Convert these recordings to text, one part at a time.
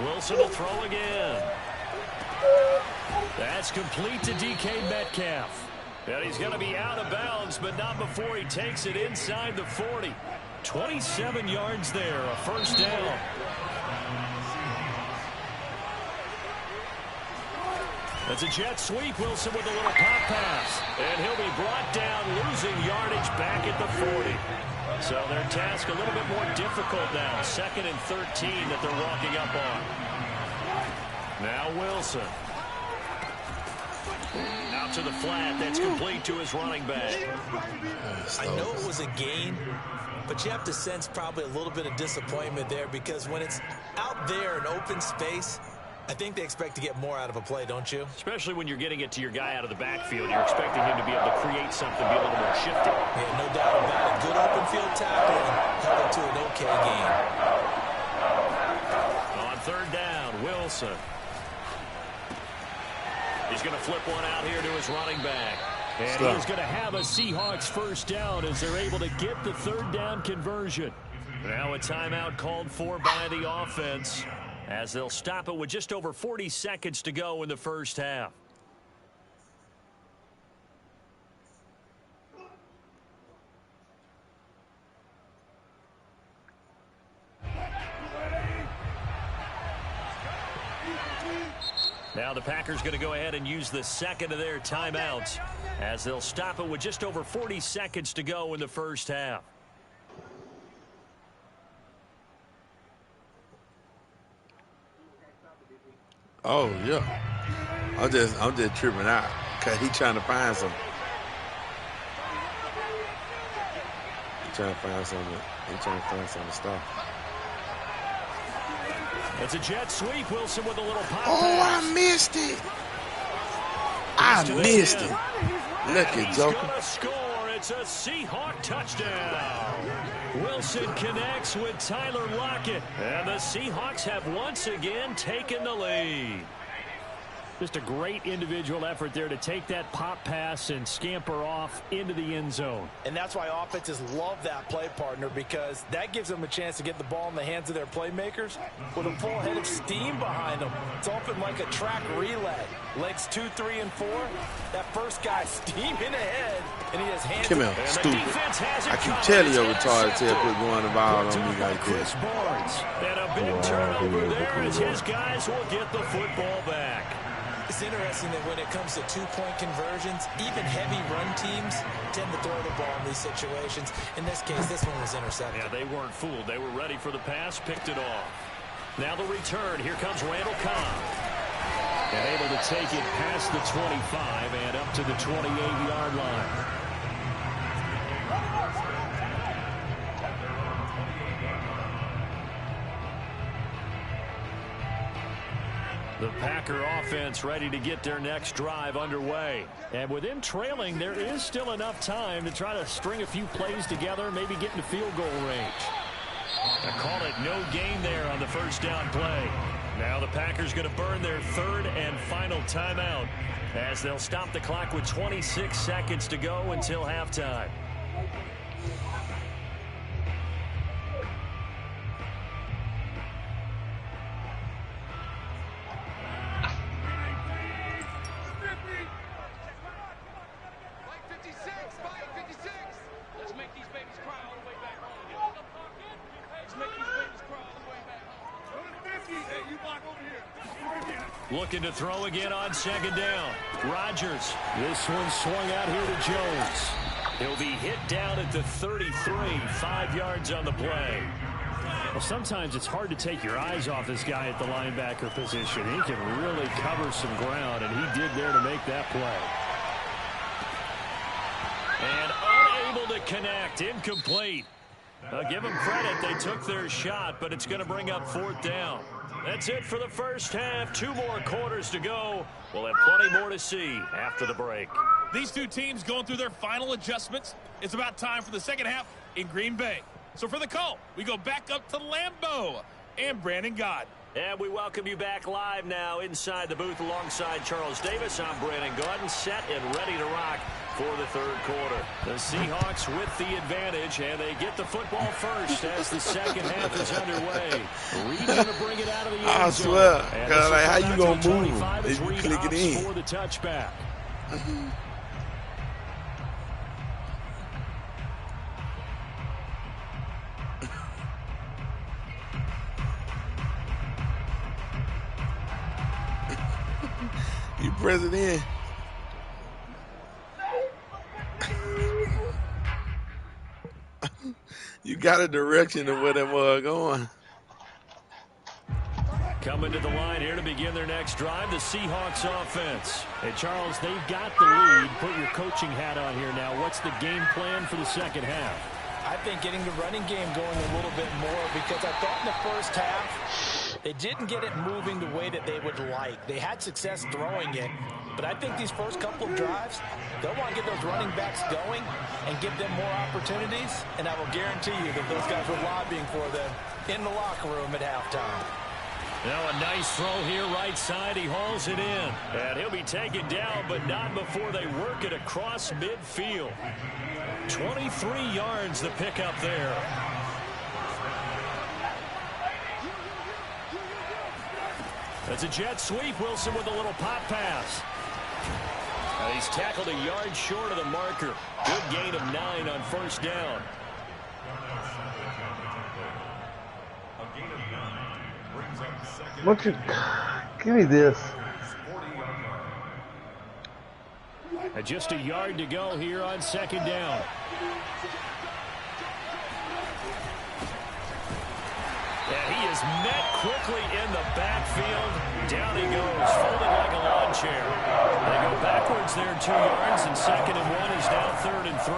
Wilson will throw again. That's complete to DK Metcalf. And he's going to be out of bounds, but not before he takes it inside the 40. 27 yards there, a first down. That's a jet sweep. Wilson with a little pop pass. And he'll be brought down, losing yardage back at the 40. So their task a little bit more difficult now. 2nd and 13 that they're walking up on. Now Wilson. Out to the flat. That's complete to his running back. I know it was a gain, but you have to sense probably a little bit of disappointment there, because when it's out there in open space, I think they expect to get more out of a play, don't you? Especially when you're getting it to your guy out of the backfield. You're expecting him to be able to create something, be a little more shifty. Yeah, no doubt about it. Good open field tackle and held it to an okay gain. On 3rd down, Wilson. He's going to flip one out here to his running back. And he is going to have a Seahawks first down as they're able to get the 3rd down conversion. Now a timeout called for by the offense, as they'll stop it with just over 40 seconds to go in the first half. Now the Packers going to go ahead and use the 2nd of their timeouts, as they'll stop it with just over 40 seconds to go in the first half. Oh yeah, I'm just tripping out because he's trying to find something. He's trying to find something. He's trying to find something to stop. It's a jet sweep. Wilson with a little pop Oh, pass. I missed it. I missed it. Look at Joker. He's gonna score. It's a Seahawk touchdown. Wilson connects with Tyler Lockett, and the Seahawks have once again taken the lead. Just a great individual effort there to take that pop pass and scamper off into the end zone. And that's why offenses love that play, partner, because that gives them a chance to get the ball in the hands of their playmakers with a full head of steam behind them. It's often like a track relay. Legs 2, 3, and 4. That first guy steaming ahead, and he has hands. Come here, stupid. I keep telling you retarded tail quit going the ball on me like this. And a big turnover there as his guys will get the football back. It's interesting that when it comes to two-point conversions, even heavy run teams tend to throw the ball in these situations. In this case, this one was intercepted. Yeah, they weren't fooled. They were ready for the pass, picked it off. Now the return. Here comes Randall Cobb. And able to take it past the 25 and up to the 28-yard line. The Packer offense ready to get their next drive underway. And with them trailing, there is still enough time to try to string a few plays together, maybe get into field goal range. I call it no gain there on the first down play. Now the Packers going to burn their 3rd and final timeout, as they'll stop the clock with 26 seconds to go until halftime. Looking to throw again on 2nd down. Rodgers. This one swung out here to Jones. He'll be hit down at the 33, 5 yards on the play. Well, sometimes it's hard to take your eyes off this guy at the linebacker position. He can really cover some ground, and he did there to make that play. And unable to connect. Incomplete. Give them credit. They took their shot, but it's going to bring up 4th down. That's it for the first half. 2 more quarters to go. We'll have plenty more to see after the break. These two teams going through their final adjustments. It's about time for the second half in Green Bay. So for the call, we go back up to Lambeau and Brandon Gott. And we welcome you back live now inside the booth alongside Charles Davis. I'm Brandon Gordon, set and ready to rock for the third quarter. The Seahawks with the advantage, and they get the football first as the second half is underway. Reed going to bring it out of the end zone. I swear, God, like, how you going to move if you click it in? For the touchback. You press it in. You got a direction of where them are going. Coming to the line here to begin their next drive, the Seahawks offense. Hey, Charles, they've got the lead. Put your coaching hat on here now. What's the game plan for the second half? I think getting the running game going a little bit more, because I thought in the first half they didn't get it moving the way that they would like. They had success throwing it, but I think these first couple of drives, they'll want to get those running backs going and give them more opportunities, and I will guarantee you that those guys were lobbying for them in the locker room at halftime. Now a nice throw here right side. He hauls it in. And he'll be taken down, but not before they work it across midfield. 23 yards the pickup there. That's a jet sweep. Wilson with a little pop pass. And he's tackled a yard short of the marker. Good gain of 9 on first down. What you give me this? And just a yard to go here on second down. And he is met quickly in the backfield. Down he goes, folded like a lawn chair. They go backwards there 2 yards, and 2nd and 1 is now 3rd and 3.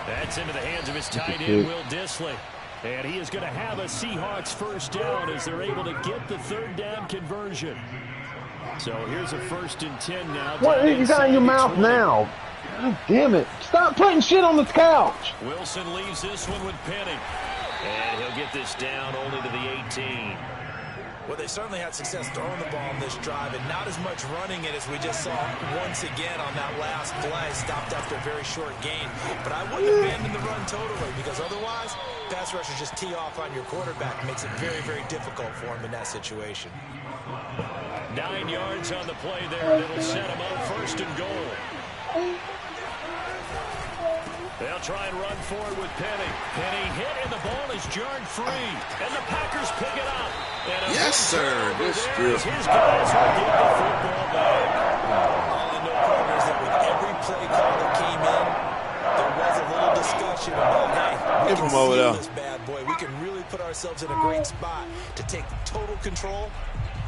That's into the hands of his tight end, Will Dissly. And he is going to have a Seahawks first down as they're able to get the third down conversion. So here's a 1st and 10 now. What you got in your mouth now? God damn it. Stop putting shit on the couch. Wilson leaves this one with Penning. And he'll get this down only to the 18. Well, they certainly had success throwing the ball in this drive, and not as much running it as we just saw once again on that last play. Stopped after a very short gain. But I wouldn't abandon the run totally, because otherwise, pass rushers just tee off on your quarterback. Makes it very, very difficult for him in that situation. 9 yards on the play there, and it'll set him up 1st and goal. They'll try and run forward with Penny. Penny hit, and the ball is jarred free. And the Packers pick it up. Yes, sir. Good strip. His guys will get the football back. All I know, partners, that with every play call that came in, there was a little discussion about, hey, we can seal this bad boy. We can really put ourselves in a great spot to take total control.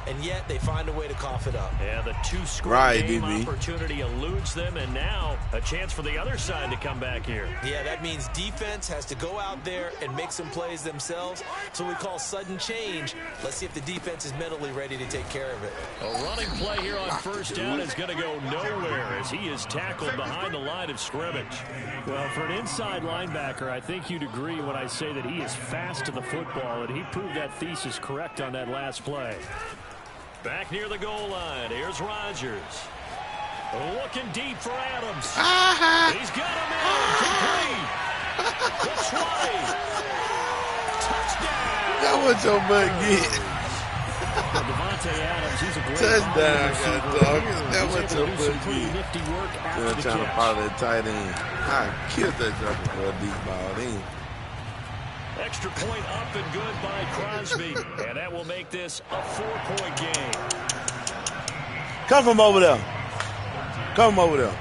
And yet they find a way to cough it up. Yeah, the 2-score game opportunity eludes them, and now a chance for the other side to come back here. Yeah, that means defense has to go out there and make some plays themselves. So we call sudden change. Let's see if the defense is mentally ready to take care of it. A running play here on first down is going to go nowhere as he is tackled behind the line of scrimmage. Well, for an inside linebacker, I think you'd agree when I say that he is fast to the football, and he proved that thesis correct on that last play. Back near the goal line, here's Rodgers. Looking deep for Adams. He's got him in. Complete. The 20. Touchdown. That was your butt get. Devontae Adams, he's a great touchdown, dog. That was your butt get. Nifty work after the trying catch. to follow that tight end. I killed that jumper for a deep ball. Then. Extra point up and good by Crosby. And that will make this a 4-point game. Come from over there. Come over there.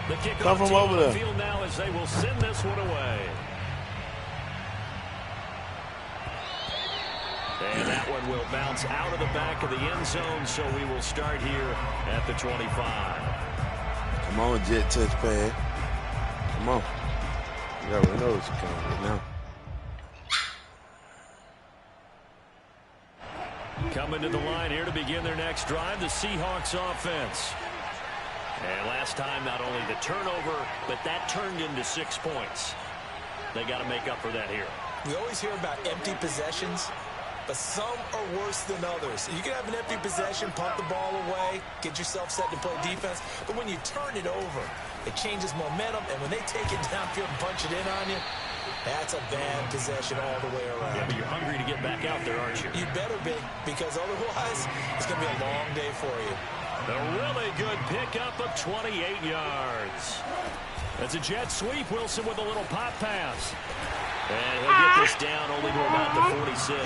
The kickoff Come from team over on there. the field now as they will send this one away. And that one will bounce out of the back of the end zone, so we will start here at the 25. Come on, jet touch pad. Come on. You already know what's coming right now. Coming to the line here to begin their next drive, the Seahawks offense. And last time, not only the turnover, but that turned into 6 points. They got to make up for that here. We always hear about empty possessions, but some are worse than others. You can have an empty possession, pump the ball away, get yourself set to play defense, but when you turn it over, it changes momentum, and when they take it downfield and punch it in on you, that's a bad possession all the way around. Yeah, but you're hungry to get back out there, aren't you? You better be, because otherwise, it's going to be a long day for you. A really good pickup of 28 yards. That's a jet sweep. Wilson with a little pop pass. And he'll get this down only to about the 46.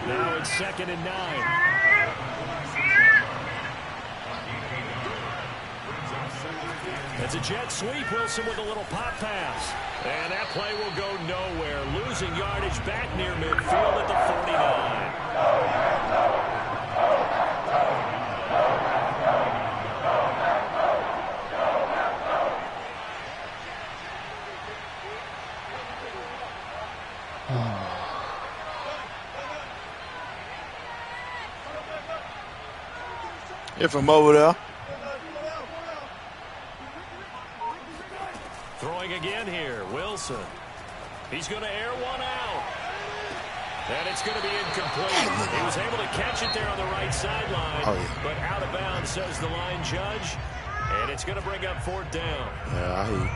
Now it's 2nd and 9. That's a jet sweep. Wilson with a little pop pass. And that play will go nowhere. Losing yardage back near midfield at the 49. Here from over there. Throwing again here, Wilson. He's going to air one out. And it's going to be incomplete. He was able to catch it there on the right sideline, but out of bounds, says the line judge. And it's going to bring up 4th down. Yeah, I hear you.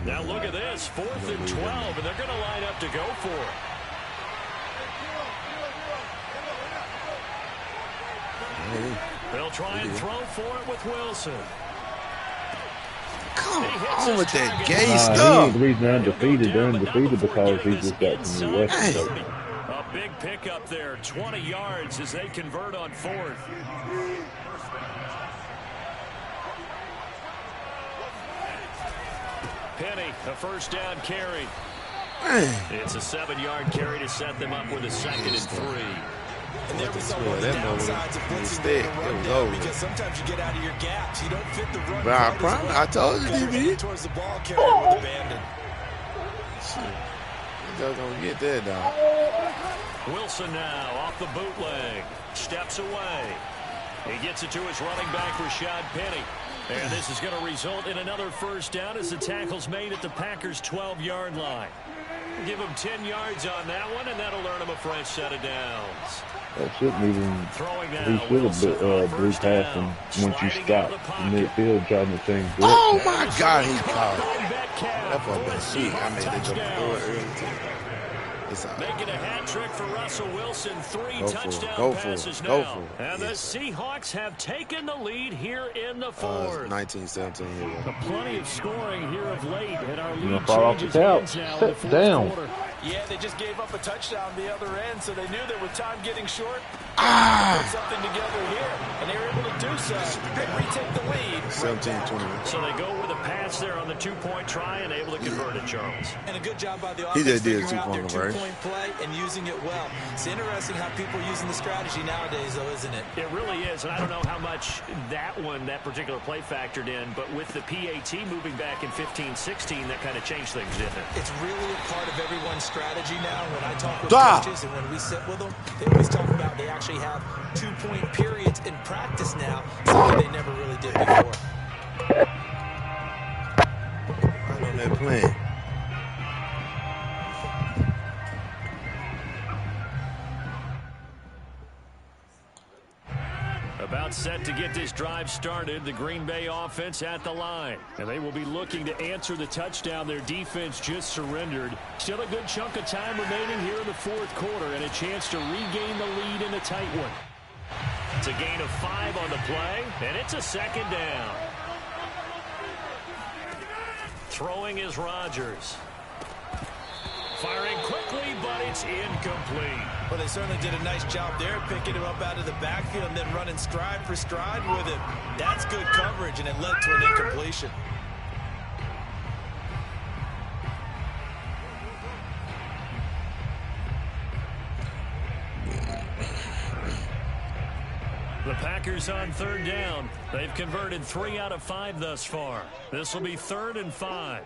Now look at this, 4th and 12, and they're going to line up to go for it. They'll try and throw for it with Wilson. Come on with that gay He stuff. ain't the reason they're undefeated. They're undefeated because he just got some new weapons. A big pickup there, 20 yards as they convert on 4th. Penny, a 1st down carry. It's a 7-yard carry to set them up with a 2nd and 3. And there was one of the downsides of blitzing the run down, because sometimes you get out of your gaps. You don't fit the run. I told you, DB. Towards the ball carrier with abandon. You're gonna get that down. Wilson now off the bootleg. Steps away. He gets it to his running back, Rashad Penny. And this is going to result in another 1st down as the tackle's made at the Packers' 12-yard line. Give him 10 yards on that one, and that'll earn him a fresh set of downs. That shouldn't even. Throwing He now, should have blew past him once you stop midfield trying to change. Oh my God, he caught. Metcalf. That's what been big. I mean, they just threw it early too. It's all right. Making a hat trick for Russell Wilson. 3 touchdown passes now. Go for it. And the Seahawks have taken the lead here in the 4th. 19-17 here. Plenty of scoring here of late, and our lead fall off the changes hands couch. now in the Sit 4th down. quarter. Yeah, they just gave up a touchdown the other end, so they knew that with time getting short, put something together here, and they were able to do so. They retake the lead. 17-21. So they go with a pass there on the 2-point try and able to convert it, Charles. And a good job by the He offense just did a figuring out their 2-point two-point play and using it well. It's interesting how people are using the strategy nowadays, though, isn't it? It really is, and I don't know how much that particular play factored in, but with the PAT moving back in 15-16, that kind of changed things, didn't it? It's really a part of everyone's strategy now. When I talk with coaches and when we sit with them, they always talk about they actually have 2-point periods in practice now, something they never really did before. Right on that plan. About set to get this drive started, the Green Bay offense at the line. And they will be looking to answer the touchdown their defense just surrendered. Still a good chunk of time remaining here in the 4th quarter and a chance to regain the lead in a tight one. It's a gain of 5 on the play, and it's a 2nd down. Throwing is Rodgers. Firing quickly, but it's incomplete. Well, they certainly did a nice job there, picking him up out of the backfield and then running stride for stride with him. That's good coverage, and it led to an incompletion. The Packers on 3rd down. They've converted 3 out of 5 thus far. This will be 3rd and 5.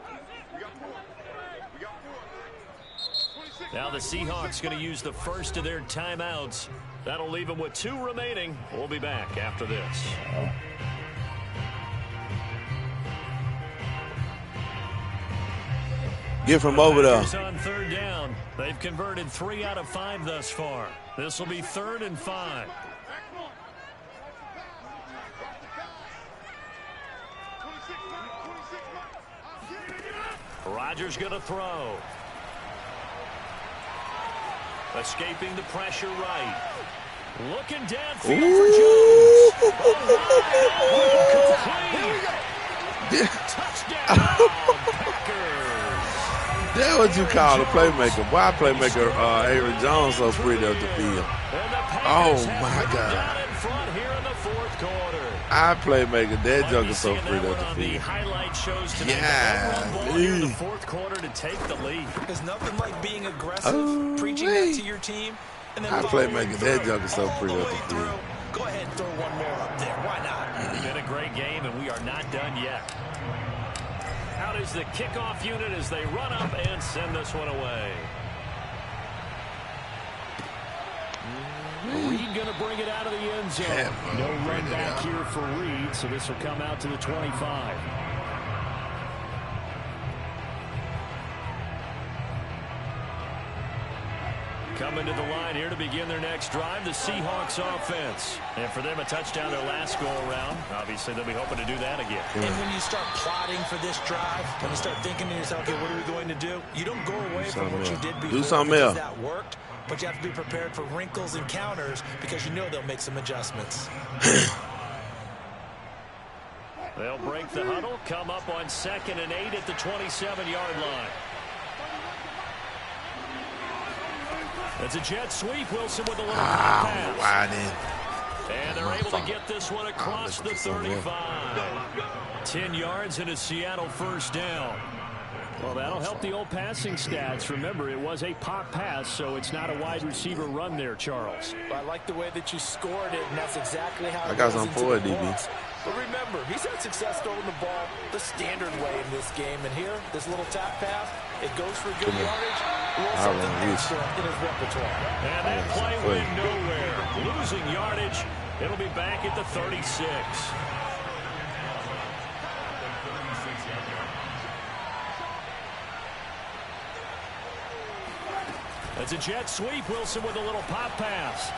Now the Seahawks going to use the first of their timeouts. That'll leave them with 2 remaining. We'll be back after this. Get from over there. On third down. They've converted 3 out of 5 thus far. This will be 3rd and 5. Rodgers going to throw. Escaping the pressure right. Looking downfield for Jones. Touchdown, Packers. That's what you call a playmaker. Why playmaker Aaron Jones so pretty up the field? Oh, my God. I playmaker. That joker so pretty up the field. Yeah. In the fourth quarter to take the lead. There's nothing like being aggressive, preaching that to your team. And then I playmaker. That joker so pretty up the field. Go ahead and throw one more up there. Why not? It's been a great game, and we are not done yet. Out is the kickoff unit as they run up and send this one away. Reed going to bring it out of the end zone. No run back here for Reed, so this will come out to the 25. Coming to the line here to begin their next drive, the Seahawks offense. And for them, a touchdown their last go-around. Obviously, they'll be hoping to do that again. And when you start plotting for this drive, when you start thinking to yourself, okay, what are we going to do? You don't go away from what you did before because that worked, but you have to be prepared for wrinkles and counters because you know they'll make some adjustments. They'll break the huddle, come up on 2nd and 8 at the 27-yard line. It's a jet sweep. Wilson with a little pass. Wide in. And they're able to get this one across the 35. 10 yards and a Seattle first down. Well, that'll help the old passing stats. Remember, it was a pop pass, so it's not a wide receiver run there, Charles. Well, I like the way that you scored it, and that's exactly how I got some for it, DB. But remember, he's had success throwing the ball the standard way in this game. And here, this little tap pass, it goes for good yardage. Something extra in his repertoire. And that play went nowhere. Losing yardage. It'll be back at the 36. That's a jet sweep. Wilson with a little pop pass.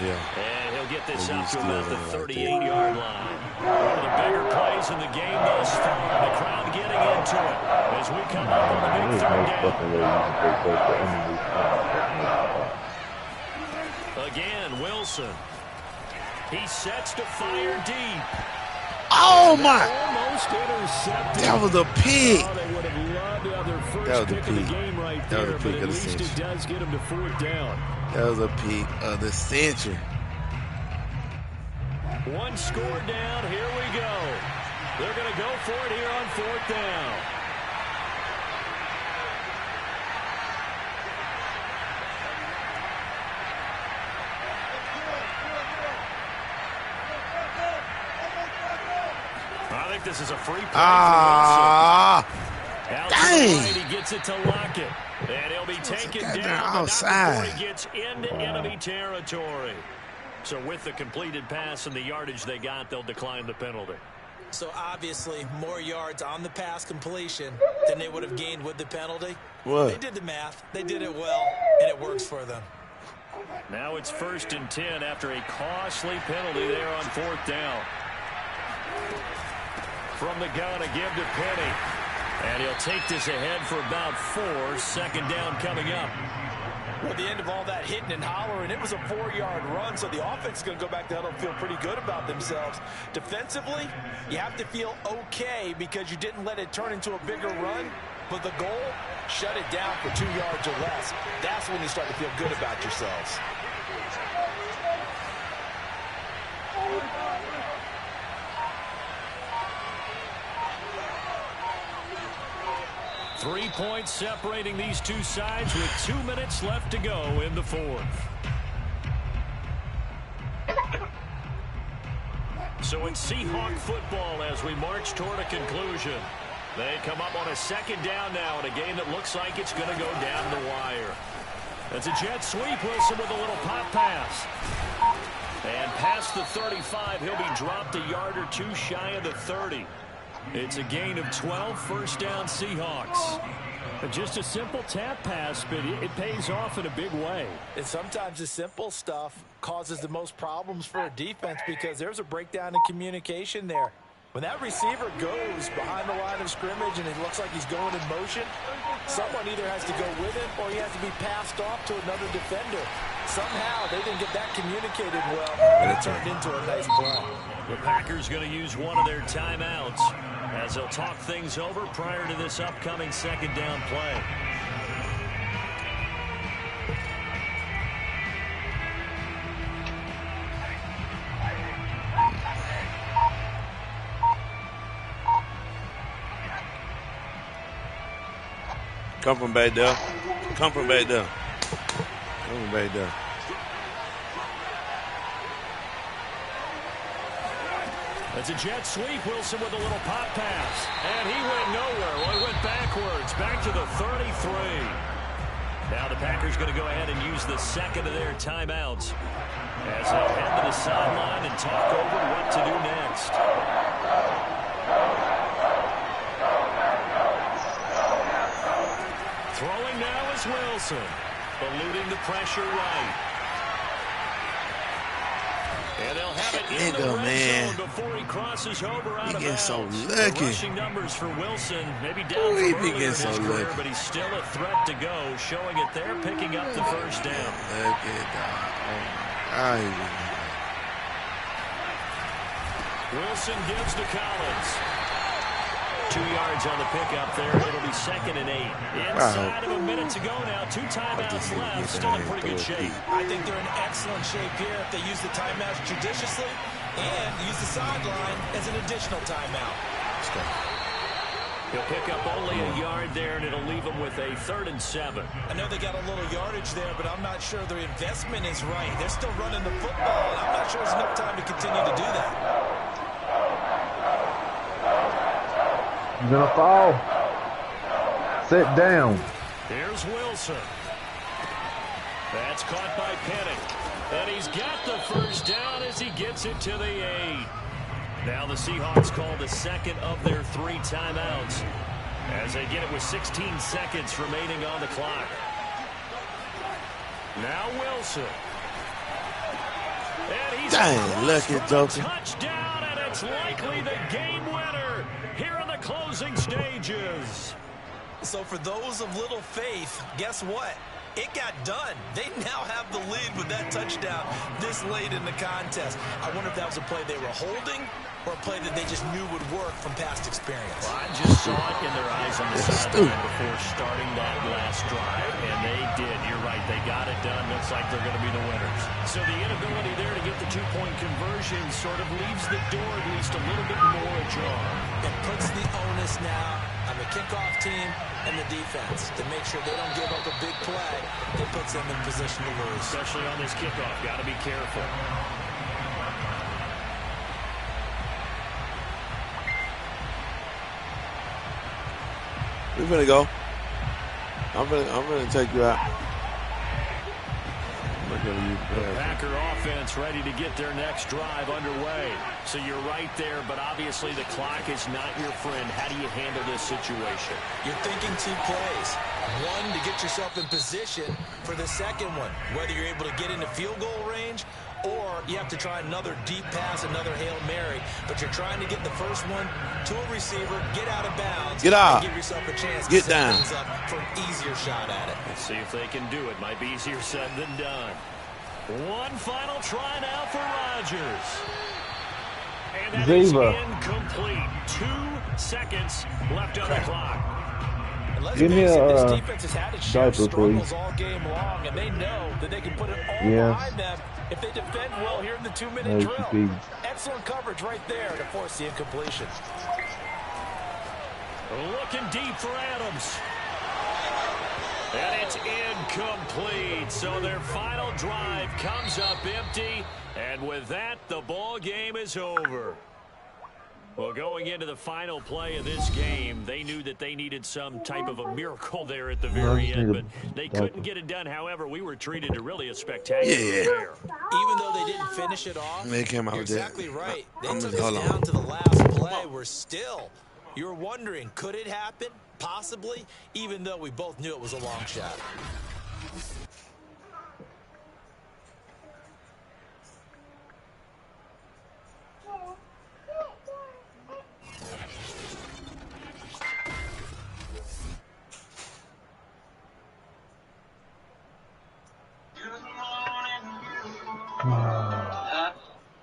Yeah. And he'll get this out to about the 38-yard line. One of the bigger plays in the game thus far. The crowd getting into it as we come up on the big third down. Again, Wilson. He sets to fire deep. Oh, my. Almost intercepted. That was a pick. Oh, they would have loved to have their first pick of the game right there, but at least it does get them to 4th down. That was a pick of the century. One score down. Here we go. They're going to go for it here on 4th down. I think this is a free play. Dang. He gets it to Lockett. And he'll be taken down outside before he gets into enemy territory. So with the completed pass and the yardage they got, they'll decline the penalty. So obviously more yards on the pass completion than they would have gained with the penalty. What? They did the math. They did it well, and it works for them. Now it's 1st and 10 after a costly penalty there on 4th down. From the gun, a give to Penny. And he'll take this ahead for about 4. 2nd down coming up. Well, at the end of all that hitting and hollering, it was a 4-yard run, so the offense is going to go back to huddle and feel pretty good about themselves. Defensively, you have to feel okay because you didn't let it turn into a bigger run, but the goal, shut it down for 2 yards or less. That's when you start to feel good about yourselves. Three points separating these two sides with 2 minutes left to go in the 4th. So it's Seahawk football as we march toward a conclusion. They come up on a 2nd down now in a game that looks like it's going to go down the wire. That's a jet sweep. Wilson with a little pop pass. And past the 35, he'll be dropped a yard or 2 shy of the 30. It's a gain of 12, first down Seahawks. Just a simple tap pass, but it pays off in a big way. And sometimes the simple stuff causes the most problems for a defense because there's a breakdown in communication there. When that receiver goes behind the line of scrimmage and it looks like he's going in motion, someone either has to go with him or he has to be passed off to another defender. Somehow they didn't get that communicated well, and it turned into a nice play. The Packers going to use one of their timeouts as they'll talk things over prior to this upcoming second down play. Come from back there. Come from back there. Come from back there. It's a jet sweep. Wilson with a little pop pass. And he went nowhere. Well, he went backwards. Back to the 33. Now the Packers going to go ahead and use the second of their timeouts as they'll head to the sideline and talk over what to do next. Throwing now is Wilson. Eluding the pressure right. And they'll have it in the red zone before he crosses over out of bounds. So lucky. The rushing numbers for Wilson, maybe down from earlier in his career, but he's still a threat to go, showing it there, picking up the first down. Look at that. Wilson gives to Collins. 2 yards on the pickup there. It'll be 2nd and 8. Inside of a minute to go now. 2 timeouts left. Still in pretty good shape. I think they're in excellent shape here if they use the timeouts judiciously and use the sideline as an additional timeout. He'll pick up only a yard there, and it'll leave him with a 3rd and 7. I know they got a little yardage there, but I'm not sure their investment is right. They're still running the football, and I'm not sure there's enough time to continue to do that. He's gonna fall. Sit down. Here's Wilson. That's caught by Penning. And he's got the first down as he gets it to the 8. Now the Seahawks call the second of their 3 timeouts as they get it with 16 seconds remaining on the clock. Now Wilson. And he's lucky joker. Touchdown, and it's likely the game winner here in the closing stages. So for those of little faith, guess what? It got done. They now have the lead with that touchdown this late in the contest. I wonder if that was a play they were holding or a play that they just knew would work from past experience. Well, I just saw it in their eyes on the sideline before starting that last drive, and they did. You're right. They got it done. Looks like they're going to be the winners. So the inability there to get the 2-point conversion sort of leaves the door at least a little bit more ajar. It puts the onus now on the kickoff team and the defense to make sure they don't give up a big play that puts them in position to lose. Especially on this kickoff. Got to be careful. We're gonna go. I'm gonna take you out. The Packer offense ready to get their next drive underway. So you're right there, but obviously the clock is not your friend. How do you handle this situation? You're thinking 2 plays. One, to get yourself in position for the second one, whether you're able to get into field goal range or you have to try another deep pass, another Hail Mary. But you're trying to get the first one to a receiver, get out of bounds, get out, and give yourself a chance get to down. set things up for an easier shot at it. Let's see if they can do it. Might be easier said than done. One final try now for Rodgers. And that is incomplete. 2 seconds left on the clock. Give me this defense has had its share of struggles all game long, and they know that they can put it all behind them if they defend well here in the 2-minute drill. Excellent coverage right there to force the incompletion. Looking deep for Adams. And it's incomplete. So their final drive comes up empty. And with that, the ball game is over. Well, going into the final play of this game, they knew that they needed some type of a miracle there at the very end, but they couldn't get it done. However, we were treated to really a spectacular affair. Even though they didn't finish it off, they came out you're with exactly that. right. They took us down to the last play. We're still You're wondering, could it happen? Possibly, even though we both knew it was a long shot.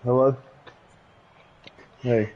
Hello? Hey.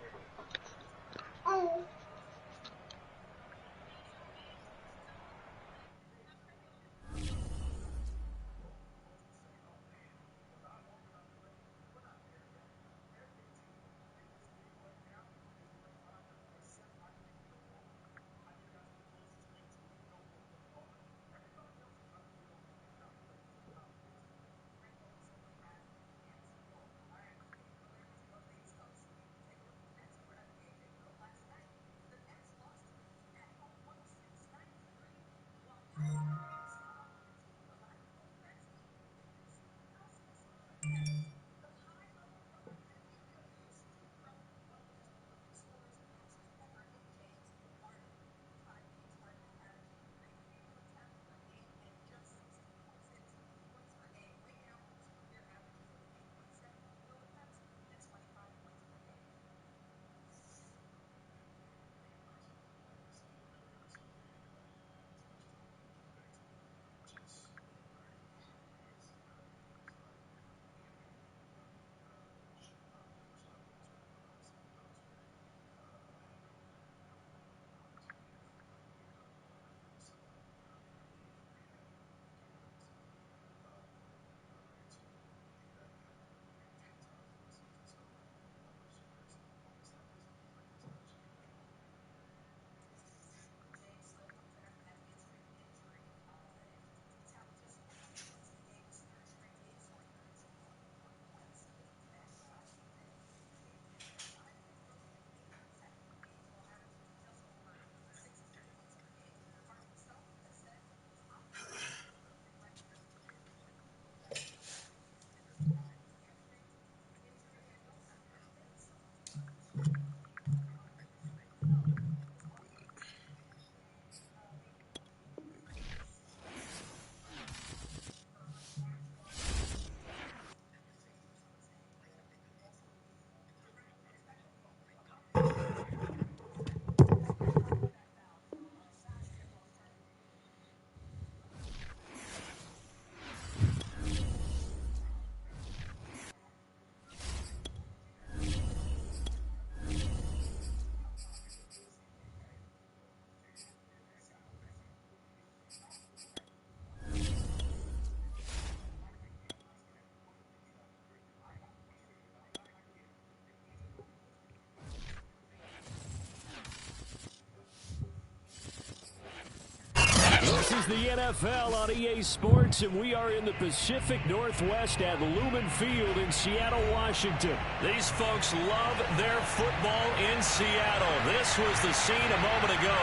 This is the NFL on EA Sports, and we are in the Pacific Northwest at Lumen Field in Seattle, Washington. These folks love their football in Seattle. This was the scene a moment ago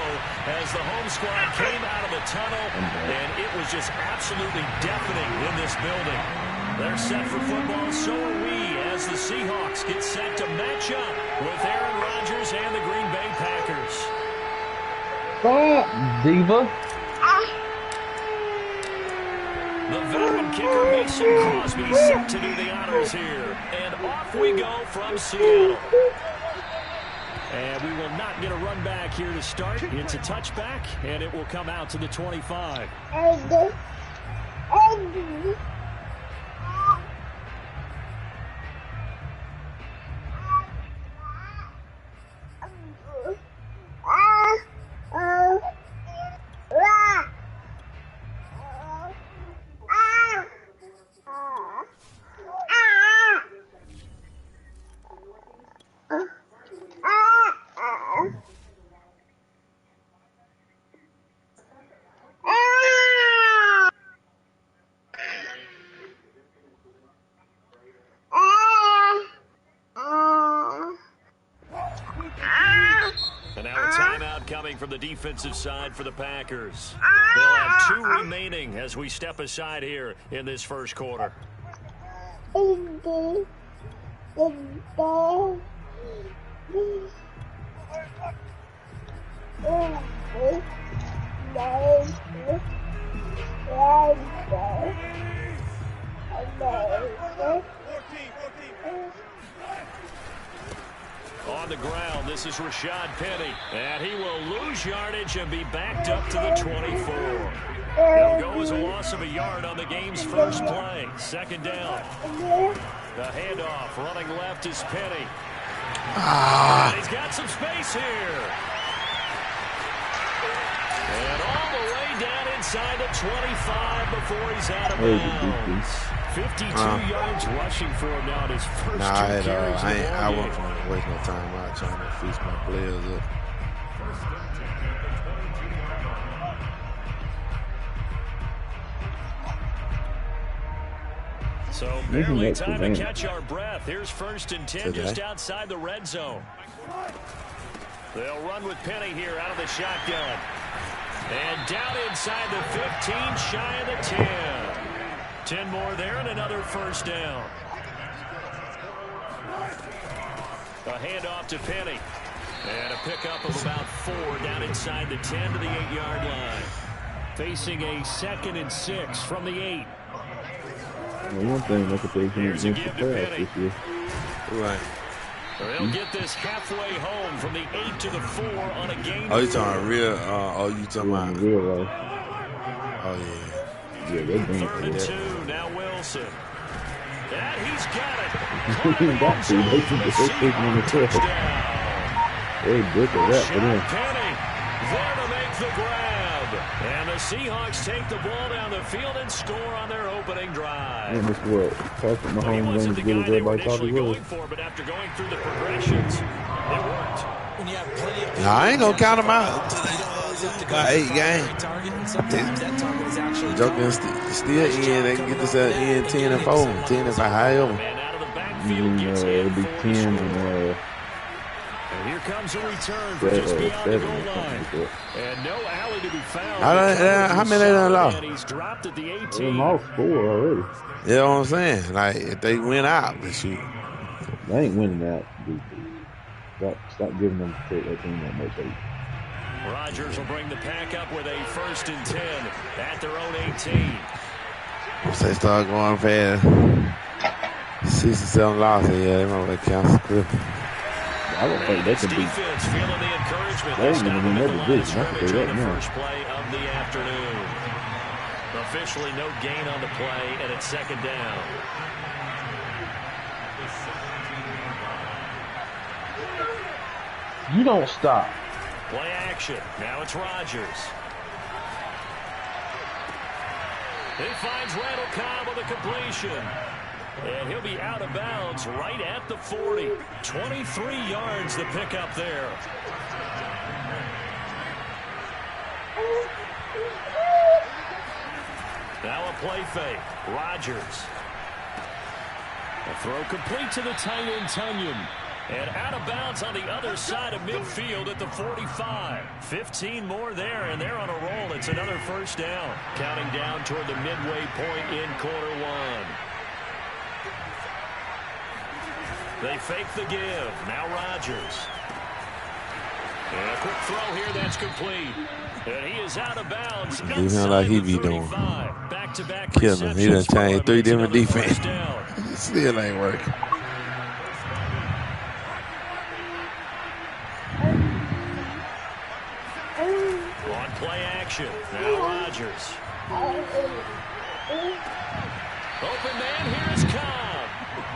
as the home squad came out of the tunnel, and it was just absolutely deafening in this building. They're set for football, so are we, as the Seahawks get set to match up with Aaron Rodgers and the Green Bay Packers. Stop, diva. The veteran kicker Mason Crosby set to do the honors here. And off we go from Seattle. And we will not get a run back here to start. It's a touchback, and it will come out to the 25. And now a timeout coming from the defensive side for the Packers. They'll have 2 remaining as we step aside here in this first quarter. On the ground, this is Rashad Penny. And he will lose yardage and be backed up to the 24. He'll go as a loss of a yard on the game's first play. Second down. The handoff running left is Penny. And he's got some space here. And all the way down inside the 25 before he's out of bounds. 52 yards rushing for him now in his first two carries. I wasn't trying to waste no time out trying to feast my players up. So barely time to catch our breath. Here's 1st and 10 just outside the red zone. They'll run with Penny here out of the shotgun. And down inside the 15, shy of the 10. 10 more there and another first down. A handoff to Penny. And a pickup of about 4 down inside the 10 to the 8-yard line. Facing a 2nd and 6 from the 8. One thing that could take him Here's a give to Penny. Right. They'll get this halfway home from the 8 to the 4 on a game. Oh, you talking real? You talking about real life? Oh yeah. Yeah, they're doing 3rd and 2. Now Wilson. And he's got it. They got to. They keep him on the trail. They good at that for them. Penny there to make the grab. And the Seahawks take the ball down the field and score on their opening drive. And this what? Patrick Mahomes ain't as good as everybody thought he was. But after going through the progressions, it worked. When you have plenty of I ain't gonna count them out. About 8 games. The Joker still in. They can get this in 10 and 4, 10 and 5, however. It'll be 10 and And here comes a return for just beyond the goal line. And no alley to be found. How many they done lost? And he's dropped at the 18. they lost 4 already. You know what I'm saying? Like, if they went out, they shoot. They ain't winning that. Stop giving them that team that much hate. Rodgers will bring the pack up with a 1st and 10 at their own 18. Once they start going fast, 67 losses, yeah, they might cancel quick. I don't think they can beat. Defense feeling the encouragement. They ain't gonna be never good. I can Scrimmage say on that the now. first play of the afternoon. Officially no gain on the play, and it's 2nd down. You don't stop. Play action. Now it's Rodgers. He finds Randall Cobb with a completion. And he'll be out of bounds right at the 40. 23 yards the pickup there. Now a play fake. Rodgers. A throw complete to the tight end Tunyon. And out of bounds on the other side of midfield at the 45. 15 more there, and they're on a roll. It's another first down. Counting down toward the midway point in quarter 1. They fake the give. Now Rodgers. And a quick throw here that's complete. And he is out of bounds. Do him like he be doing. Back-to-back Kill him. He done changed 3 different defense. down. Still ain't working. On play action. Now Rodgers. Open man, here is Cobb.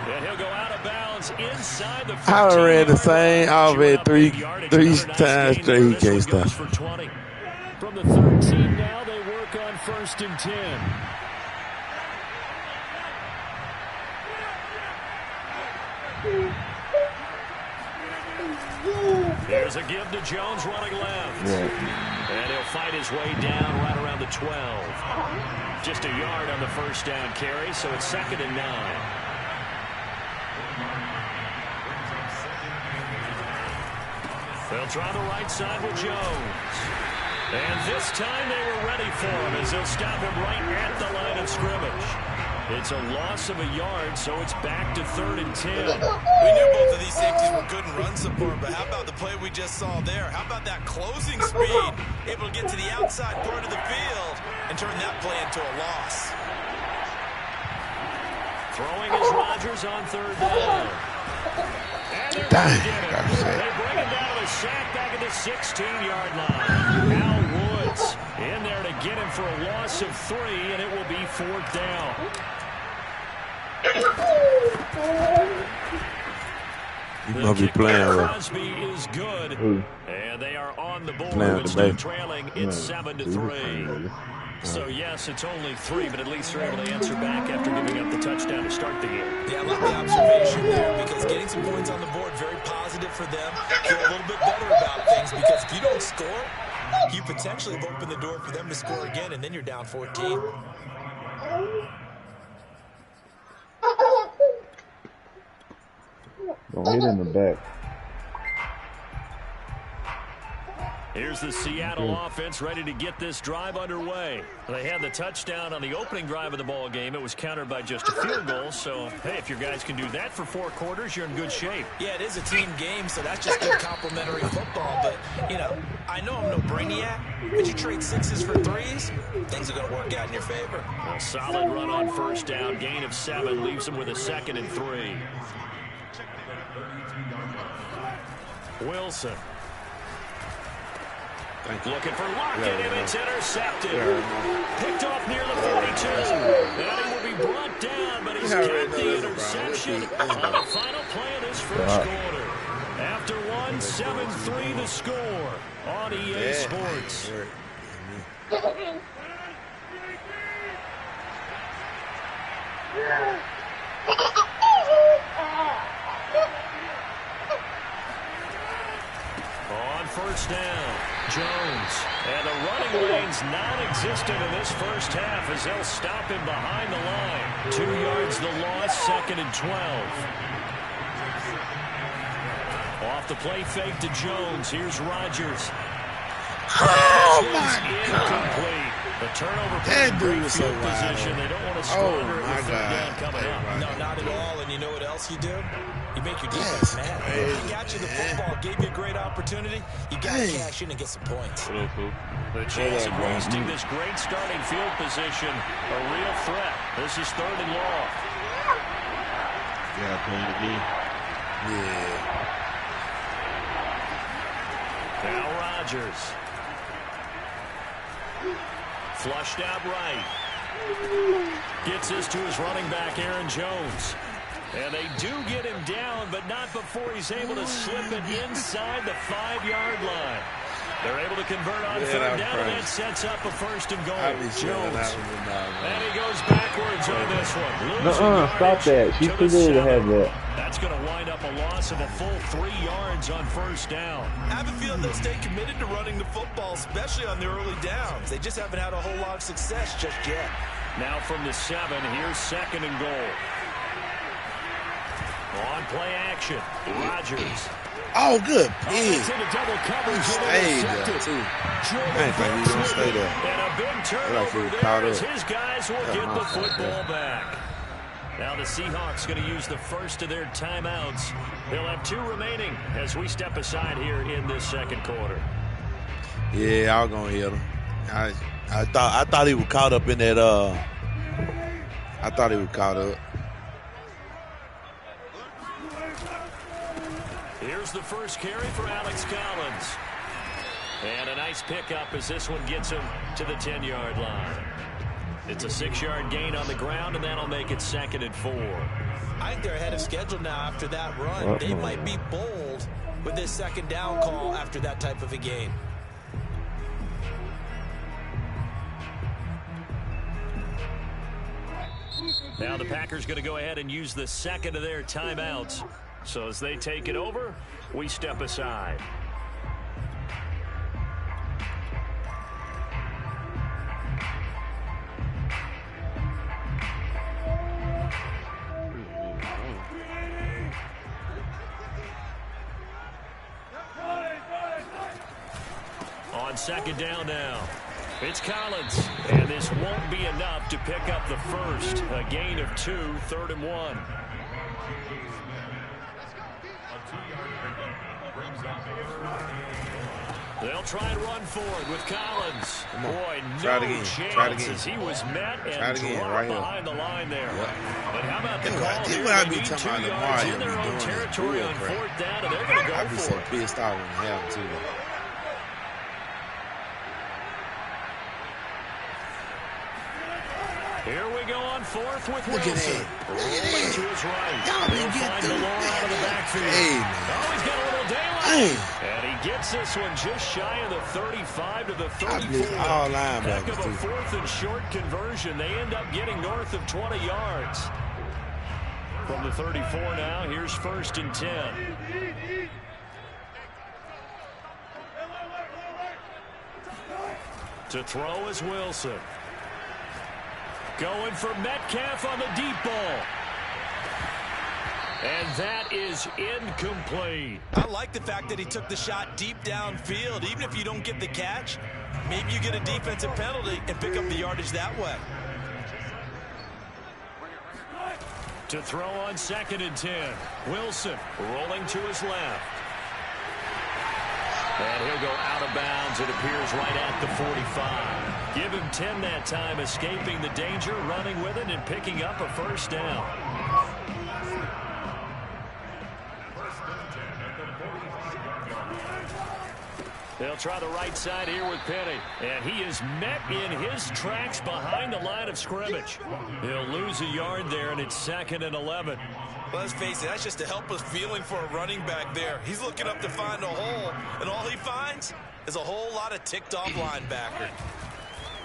And he'll go out of bounds inside the 15. I read the same already three times straight. He can't stop. From the 13 now, they work on 1st and 10. Here's a give to Jones running left. And he'll fight his way down right around the 12. Just a yard on the first down carry, so it's 2nd and 9. They'll try the right side with Jones. And this time they were ready for him as they'll stop him right at the line of scrimmage. It's a loss of a yard, so it's back to 3rd and 10. We knew both of these safeties were good and run support, but how about the play we just saw there? How about that closing speed? Able to get to the outside part of the field and turn that play into a loss. Throwing is Rodgers on 3rd down. And they're Dang, they bring him down to the sack back at the 16-yard line. Al Woods in there to get him for a loss of 3, and it will be 4th down. You must be playing with Crosby is good, and they are on the board. Playing Still trailing. It's 7-3. So, yes, it's only 3, but at least they're able to answer back after giving up the touchdown to start the game. Yeah, I like the observation there because getting some points on the board, very positive for them. Feel a little bit better about things because if you don't score, you potentially have opened the door for them to score again, and then you're down 14. Don't hit in the back. Here's the Seattle offense ready to get this drive underway. They had the touchdown on the opening drive of the ball game. It was countered by just a field goal. So, hey, if your guys can do that for 4 quarters, you're in good shape. Yeah, it is a team game, so that's just good complimentary football. But, you know, I know I'm no brainiac, but you trade 6s for 3s, things are going to work out in your favor. A solid run on 1st down. Gain of 7 leaves them with a 2nd and 3. Wilson. Looking for Lockett, and it's intercepted. Picked off near the 42. And he will be brought down, but he's kept the interception on the final play of this first quarter. After 1, 7-3 the score on EA Sports. On 1st down, Jones. And the running lane's non-existent in this first half as they'll stop him behind the line. 2 yards the loss, 2nd and 12. Off the play fake to Jones. Here's Rodgers. Oh, my Incomplete. The turnover put in great field position. They don't want to squander it with 3rd down coming up. No, not at all. And you know what else you do? You make your defense mad. He got you the football, gave you a great opportunity. You got to cash in and get some points. The chance of wasting this great starting field position, a real threat. This is 3rd and long. Yeah, playing again. Yeah. Now Rodgers. Flushed out right. Gets this to his running back, Aaron Jones. And they do get him down, but not before he's able to slip it inside the 5-yard line. They're able to convert on 3rd down, and that sets up a 1st and goal. Jones. And he goes backwards on this one. Stop that. She's too good to have that. That's going to wind up a loss of a full 3 yards on 1st down. I have a feeling they'll stay committed to running the football, especially on the early downs. They just haven't had a whole lot of success just yet. Now from the 7, here's 2nd and goal. On play action, Rodgers. Oh, good. Into double coverage. Stayed there, too. I didn't think he was going to stay there. And a big turnover there as his guys will get the football back. Now the Seahawks going to use the first of their timeouts. They'll have 2 remaining as we step aside here in this 2nd quarter. Yeah, I was going to hit him. I thought he was caught up in that. I thought he was caught up. Here's the first carry for Alex Collins. And a nice pickup as this one gets him to the 10-yard line. It's a 6-yard gain on the ground, and that'll make it 2nd and 4. I think they're ahead of schedule now after that run. They might be bold with this 2nd down call after that type of a game. Now the Packers going to go ahead and use the 2nd of their timeouts. So as they take it over, we step aside. On 2nd down now. It's Collins, and this won't be enough to pick up the first. A gain of 2, 3rd and 1. They'll try and run forward with Collins. Boy, no chance as he was met and dropped behind the line there. Yep. But how about the call here? They need 2 yards in their own territory on 4th down, and they're going to go for it. I'd be so pissed off when it happened to them. Here we go on 4th with Wilson. Rolling to his right. He'll find Delore out of the backfield. Oh, he's got a little daylight. And he gets this one just shy of the 35 to the 34. Heck of a 4th and short conversion. They end up getting north of 20 yards. From the 34 now, here's 1st and 10. To throw is Wilson. Going for Metcalf on the deep ball. And that is incomplete. I like the fact that he took the shot deep downfield. Even if you don't get the catch, maybe you get a defensive penalty and pick up the yardage that way. To throw on 2nd and 10. Wilson rolling to his left. And he'll go out of bounds, it appears, right at the 45. Give him 10 that time, escaping the danger, running with it, and picking up a 1st down. They'll try the right side here with Penny. And he is met in his tracks behind the line of scrimmage. He'll lose a yard there, and it's 2nd and 11. Well, let's face it, that's just a helpless feeling for a running back there. He's looking up to find a hole, and all he finds is a whole lot of ticked-off linebacker.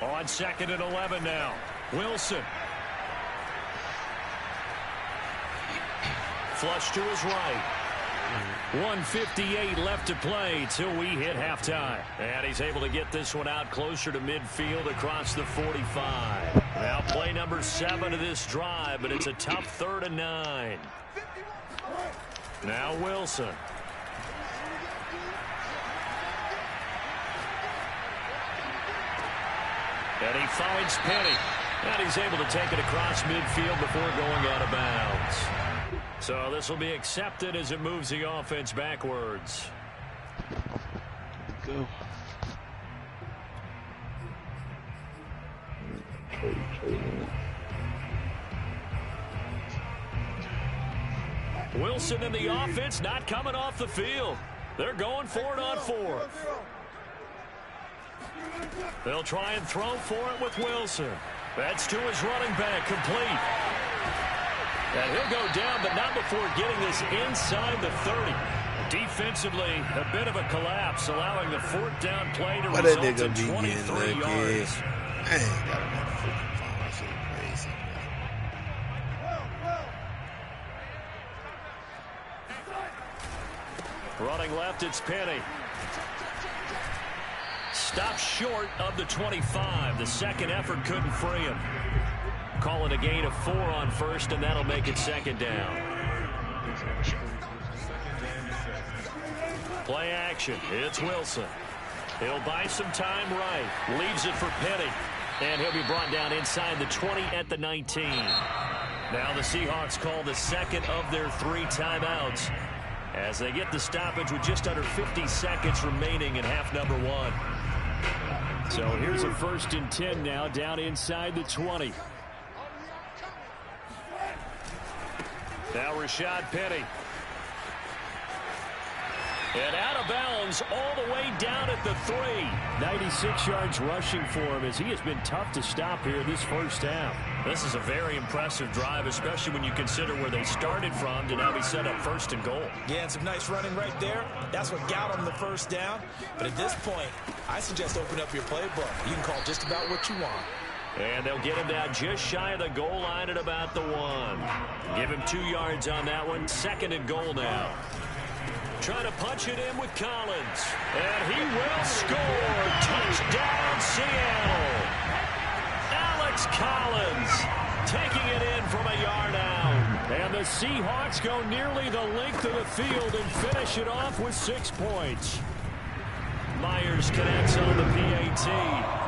On 2nd and 11 now. Wilson. Flush to his right. 1:58 left to play till we hit halftime. And he's able to get this one out closer to midfield across the 45. Now play number 7 of this drive, but it's a tough 3rd and 9. Now Wilson. And he finds Penny. And he's able to take it across midfield before going out of bounds. So this will be accepted as it moves the offense backwards. Go. Wilson and the offense not coming off the field. They're going for it on 4th. They'll try and throw for it with Wilson. That's to his running back, complete. And he'll go down, but not before getting this inside the 30. Defensively, a bit of a collapse, allowing the 4th down play to result in 23 yards. Running left, it's Penny. Stopped short of the 25. The second effort couldn't free him. Calling a gain of 4 on 1st, and that'll make it 2nd down. Play action. It's Wilson. He'll buy some time right. Leaves it for Penny. And he'll be brought down inside the 20 at the 19. Now the Seahawks call the 2nd of their 3 timeouts as they get the stoppage with just under 50 seconds remaining in half number 1. So here's a 1st and 10 now down inside the 20. Now Rashad Penny. And out of bounds all the way down at the 3. 96 yards rushing for him as he has been tough to stop here this first half. This is a very impressive drive, especially when you consider where they started from to now be set up 1st and goal. Yeah, and some nice running right there. That's what got them the 1st down. But at this point, I suggest open up your playbook. You can call just about what you want. And they'll get him down just shy of the goal line at about the 1. Give him 2 yards on that one. 2nd and goal now. Trying to punch it in with Collins. And he will score. Touchdown, Seattle. Alex Collins taking it in from a yard out. And the Seahawks go nearly the length of the field and finish it off with 6 points. Myers connects on the PAT.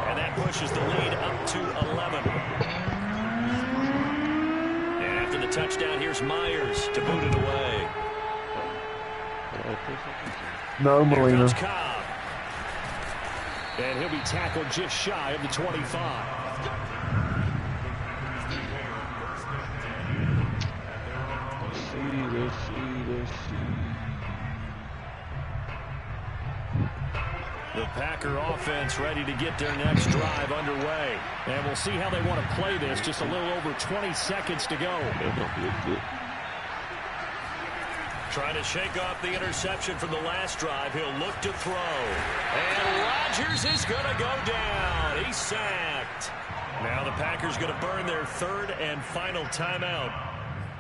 And that pushes the lead up to 11. And after the touchdown, here's Myers to boot it away. No, Molina. Cobb. And he'll be tackled just shy of the 25. Let's see. The Packer offense ready to get their next drive underway. And we'll see how they want to play this. Just a little over 20 seconds to go. Trying to shake off the interception from the last drive. He'll look to throw. And Rodgers is going to go down. He's sacked. Now the Packers going to burn their third and final timeout,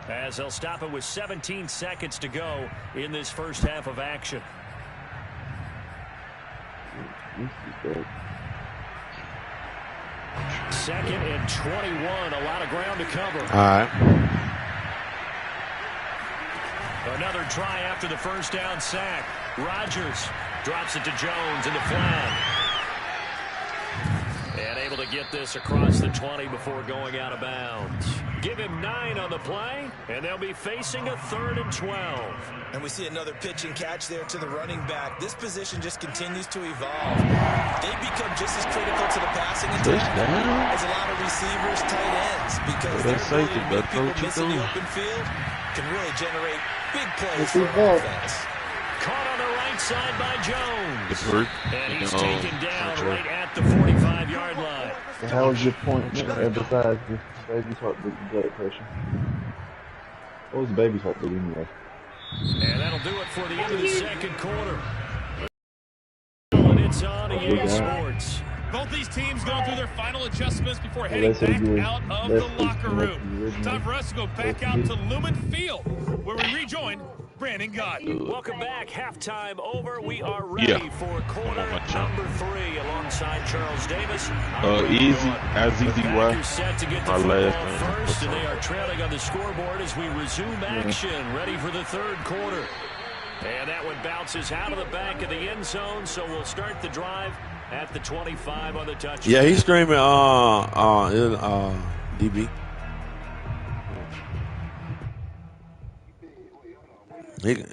as they'll stop it with 17 seconds to go in this first half of action. Second and 21. A lot of ground to cover. All right. Another try after the first down sack. Rodgers drops it to Jones in the flat. And able to get this across the 20 before going out of bounds. Give him 9 on the play, and they'll be facing a 3rd and 12. And we see another pitch and catch there to the running back. This position just continues to evolve. They become just as critical to the passing attack as a lot of receivers, tight ends, because their ability to make people miss in the open field can really generate big plays for an offense. Caught on the right side by Jones. And he's Oh, taken down right at the 45-yard line. So how was your point besides the baby's heartbeat and blood pressure? What was the baby's heartbeat anyway? And that'll do it for the end of the second quarter. And it's on EA Sports. Both these teams going through their final adjustments before heading back out of the locker room. Time for us to go back out to Lumen Field, where we rejoin Brandon Gott. Welcome back. Halftime over. We are ready for quarter number 3 alongside Charles Davis. Easy way. Set to get the football first, and they are trailing on the scoreboard as we resume action, ready for the third quarter. And that one bounces out of the back of the end zone, so we'll start the drive at the 25 on the touchdown. Yeah, he's screaming, DB.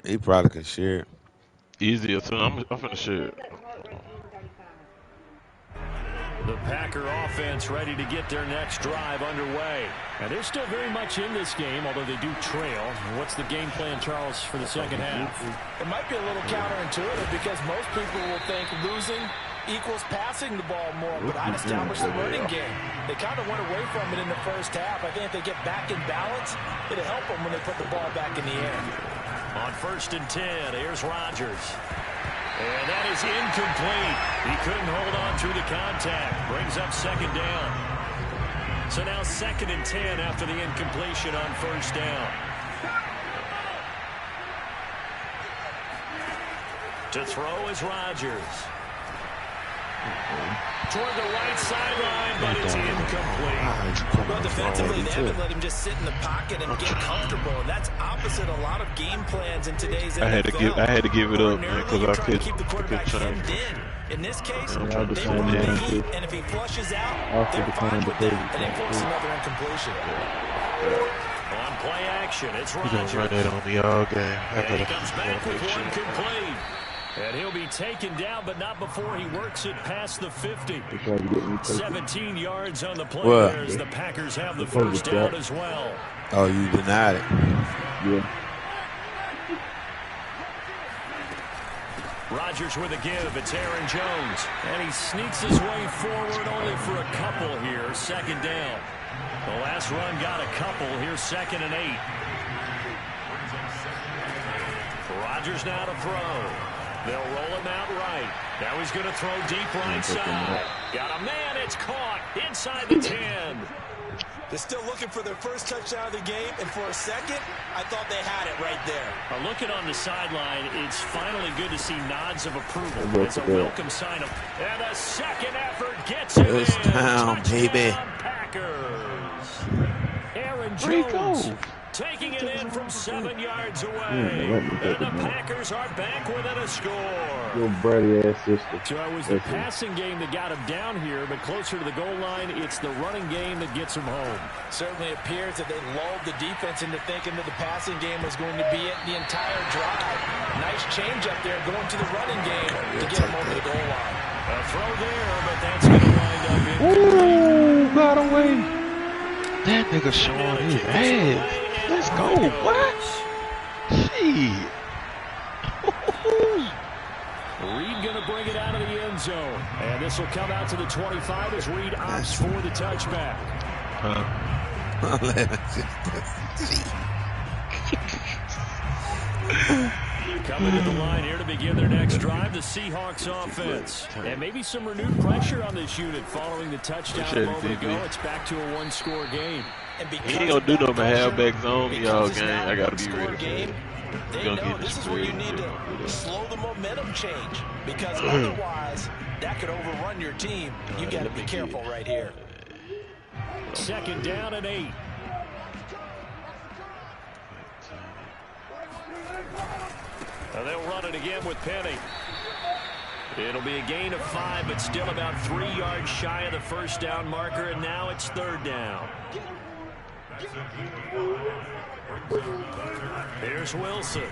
He probably can share it. Easier too. I'm finna share it. The Packer offense ready to get their next drive underway. And they're still very much in this game, although they do trail. What's the game plan, Charles, for the second half? It might be a little counterintuitive because most people will think losing equals passing the ball more, but I'd establish the running game. They kind of went away from it in the first half. I think if they get back in balance, it'll help them when they put the ball back in the air. On 1st and 10, here's Rodgers. And that is incomplete. He couldn't hold on through the contact. Brings up second down. So now 2nd and 10 after the incompletion on 1st down. To throw is Rodgers. Toward the right sideline, but it's incomplete. Well, defensively, they haven't let him just sit in the pocket and get comfortable, and that's opposite a lot of game plans in today's NFL. I had to give it up, man, because I could keep the quarterback hemmed in. In this case, they want the heat, and if he flushes out, they're fine with that, and they force another incompletion. On play action, it's He's gonna Rodgers. run that on me all game. And he comes back with one complete. And he'll be taken down, but not before he works it past the 50. 17 yards on the play there as the Packers have the first down as well. Oh, you denied it. Yeah. Rodgers with a give. It's Aaron Jones. And he sneaks his way forward only for a couple here. 2nd down. The last run got a couple. Here's 2nd and 8. Rodgers now to throw. They'll roll him out right. Now he's going to throw deep right side. Got a man. It's caught inside the 10. They're still looking for their first touchdown of the game, and for a second, I thought they had it right there. Looking on the sideline, it's finally good to see nods of approval. It's a welcome sign of, and a second effort gets it in. Touchdown, baby. Packers. Aaron Jones taking it in from 7 yards away. And the Packers are back within a score. Your bratty ass sister. So it was the passing game that got him down here, but closer to the goal line, it's the running game that gets him home. Certainly appears that they lulled the defense into thinking that the passing game was going to be it the entire drive. Nice change up there going to the running game to get him over the goal line. A throw there, but that's going to wind up in. Ooh, got away. That nigga showing his ass. Let's go, what? Shit. Reed going to bring it out of the end zone. And this will come out to the 25 as Reed opts for the touchback. Coming to the line here to begin their next drive, the Seahawks offense. And maybe some renewed pressure on this unit following the touchdown a moment ago. It's back to a one-score game. He ain't gonna do no halfback zone, y'all, gang. I gotta be ready for it. They know this is where you need to slow the momentum change, because otherwise that could overrun your team. You got to be careful right here. 2nd down and 8. And they'll run it again with Penny. It'll be a gain of 5, but still about 3 yards shy of the first down marker, and now it's 3rd down. Here's Wilson.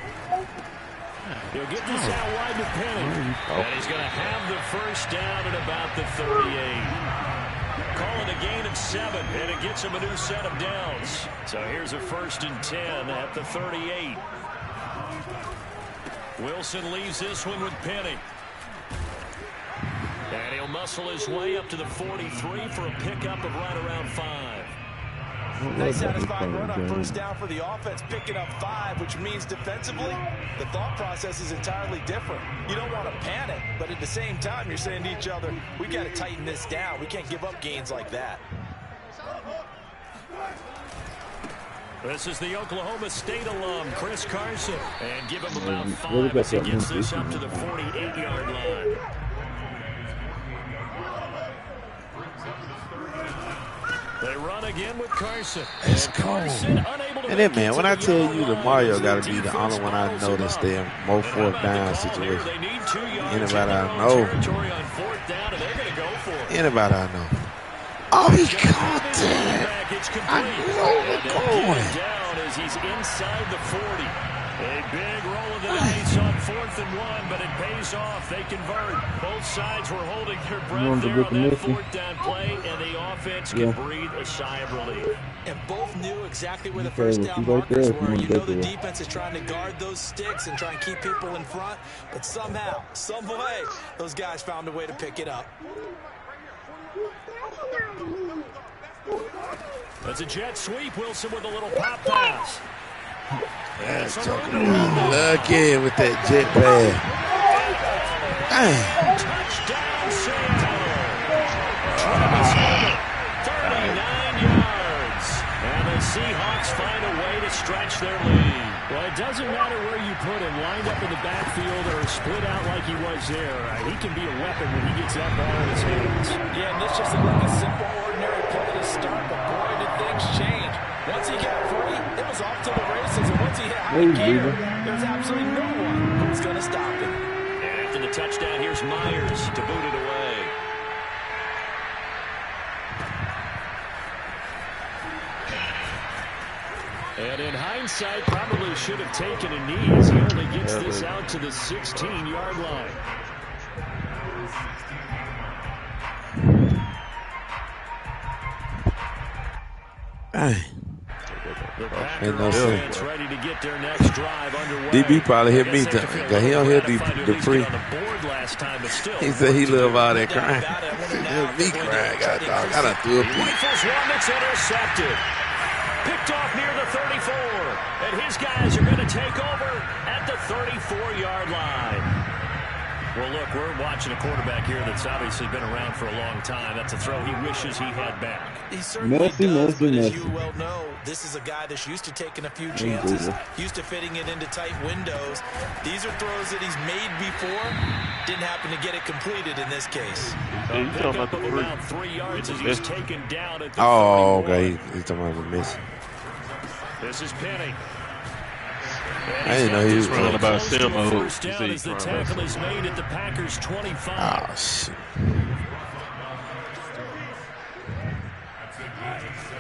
He'll get this out wide to Penny. And he's going to have the first down at about the 38. Call it a gain of 7, and it gets him a new set of downs. So here's a 1st and 10 at the 38. Wilson leaves this one with Penny. And he'll muscle his way up to the 43 for a pickup of right around 5. Nice satisfying run on first down for the offense, picking up 5, which means defensively, the thought process is entirely different. You don't want to panic, but at the same time, you're saying to each other, we got to tighten this down. We can't give up gains like that. This is the Oklahoma State alum, Chris Carson. And give him about 5 as he gets this up to the 48-yard line. They run again with Carson. It's cold. And then, man, when I tell you that Mario got to be the only one I noticed in more 4th down situation. Anybody I know. Anybody I know. Oh, he caught that. I know we're going. Down as he's inside the 40. A big roll of the dice on 4th and 1, but it pays off. They convert. Both sides were holding their breath there on that 4th down play, and the offense can breathe a sigh of relief. And both knew exactly where the first down markers were. You know the defense is trying to guard those sticks and try and keep people in front, but somehow, some way, those guys found a way to pick it up. That's a jet sweep. Wilson with a little pop pass. That's lucky with that jet pass. Touchdown, Seattle. 39 yards. And the Seahawks find a way to stretch their lead. Well, it doesn't matter where you put him, lined up in the backfield or split out like he was there. He can be a weapon when he gets that ball in his hands. Yeah, and this just looked like a simple, ordinary play to start, but boy, did things change. Once he got free, it was off to the races, and once he hit high gear, there's absolutely no one who's going to stop him. And after the touchdown, here's Myers to boot it away. And in hindsight, probably should have taken a knee as he only gets this out to the 16-yard line. The Packer offense ready to get their next drive underway. DB probably hit me, because he don't hear Dupree. He said he love all that crying. Me crying. I done threw a pick. Rifles one that's intercepted. Picked off near the 34. And his guys are going to take over at the 34-yard line. Well, look, we're watching a quarterback here that's obviously been around for a long time. That's a throw he wishes he had back. He certainly does, but as you well know, this is a guy that's used to taking a few chances, used to fitting it into tight windows. These are throws that he's made before. Didn't happen to get it completed in this case. Pick up of about 3 yards as he's taken down at the 31. Oh, okay. He's talking about the miss. This is Penny. I didn't know he was running about sim mode. First down as the tackle is made at the Packers 25. Oh, shit.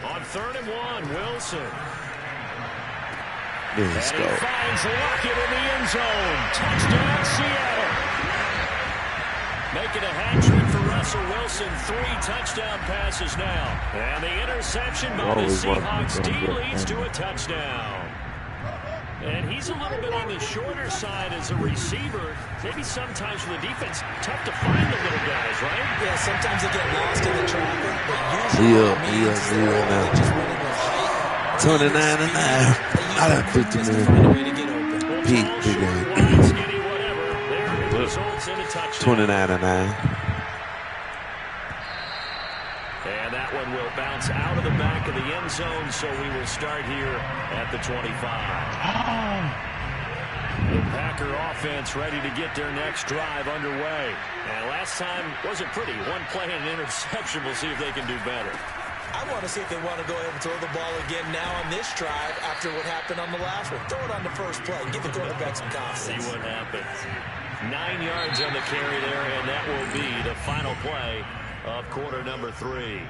On 3rd and 1, Wilson. Let's And go. he finds Lockett in the end zone. Touchdown, Seattle. Making a hat trick for Russell Wilson. 3 touchdown passes now. And the interception by the Seahawks. D leads to a touchdown. And he's a little bit on the shorter side as a receiver. Maybe sometimes for the defense, tough to find the little guys, right? Yeah, sometimes they get lost in the traffic, but usually now. just running with height. 29-9. Out of 50 minutes. Pete, big game. 29-9. And that one will bounce out of the back of the end zone, so we will start here at the 25. The Packer offense ready to get their next drive underway. And last time wasn't pretty. 1 play and an interception. We'll see if they can do better. I want to see if they want to go ahead and throw the ball again now on this drive after what happened on the last one. Throw it on the first play. Give the quarterback some confidence. See what happens. 9 yards on the carry there, and that will be the final play of quarter number 3.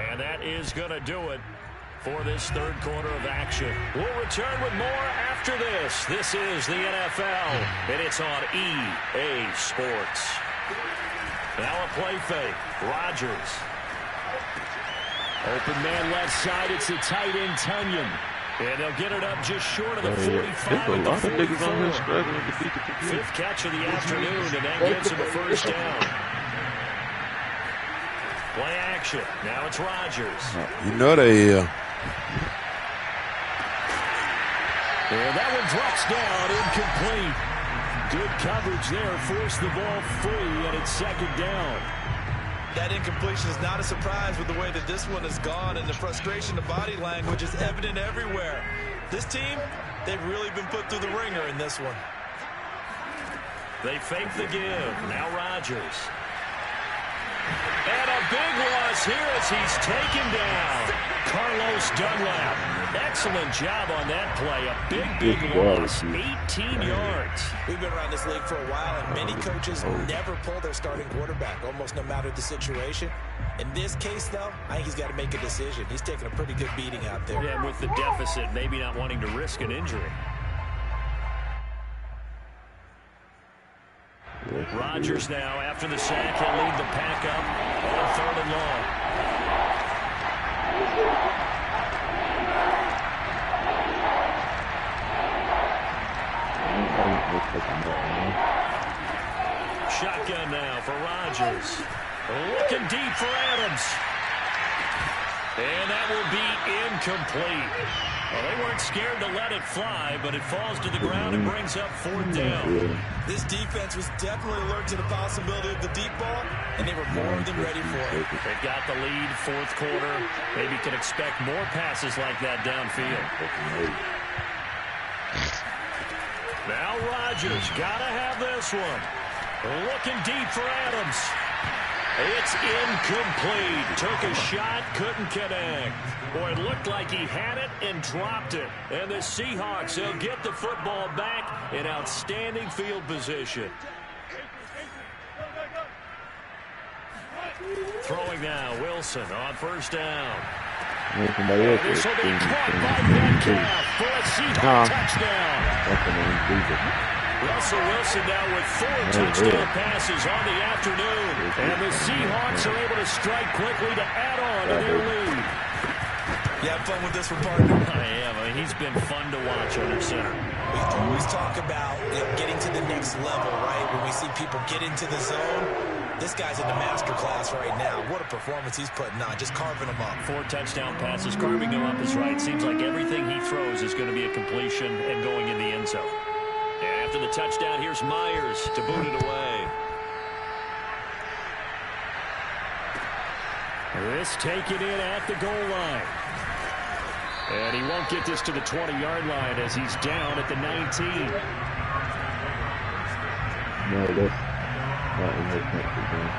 And that is going to do it for this 3rd quarter of action. We'll return with more after this. This is the NFL, and it's on EA Sports. Now a play fake. Rodgers. Open man left side. It's the tight end, Tunyon. And they'll get it up just short of the 45 at the 44. 5th catch of the afternoon, and that gets him a first down. Play action. Now it's Rodgers. You know they And that one drops down, incomplete. Good coverage there. Forced the ball free, and it's 2nd down. That incompletion is not a surprise with the way that this one has gone, and the frustration of body language is evident everywhere. This team, they've really been put through the ringer in this one. They fake the give. Now Rodgers. And a big loss here as he's taken down. Carlos Dunlap. Excellent job on that play. A big loss. 18 yards. We've been around this league for a while, and many coaches never pull their starting quarterback, almost no matter the situation. In this case, though, I think he's got to make a decision. He's taking a pretty good beating out there. Yeah, with the deficit, maybe not wanting to risk an injury. Rodgers now, after the sack, he'll lead the pack up on 3rd and long. Shotgun now for Rodgers. Looking deep for Adams. And that will be incomplete. Well, they weren't scared to let it fly, but it falls to the ground and brings up 4th down. This defense was definitely alert to the possibility of the deep ball, and they were more than ready for it. They've got the lead, 4th quarter. Maybe can expect more passes like that downfield. Now Rodgers, gotta have this one. Looking deep for Adams. It's incomplete. Took a shot, couldn't connect. Boy, it looked like he had it and dropped it. And the Seahawks, they'll get the football back in outstanding field position. Throwing now, Wilson on 1st down. This will be caught by Metcalf for a Seahawks touchdown. Russell Wilson now with 4 touchdown passes on the afternoon. And the Seahawks are able to strike quickly to add on to their lead. You have fun with this one, partner? I am. I mean, he's been fun to watch under center. We always talk about getting to the next level, right? When we see people get into the zone, this guy's in the master class right now. What a performance he's putting on, just carving them up. 4 touchdown passes, carving them up is right. Seems like everything he throws is going to be a completion and going in the end zone. And after the touchdown, here's Myers to boot it away. This taken in at the goal line. And he won't get this to the 20-yard line as he's down at the 19. No, that's not in the country.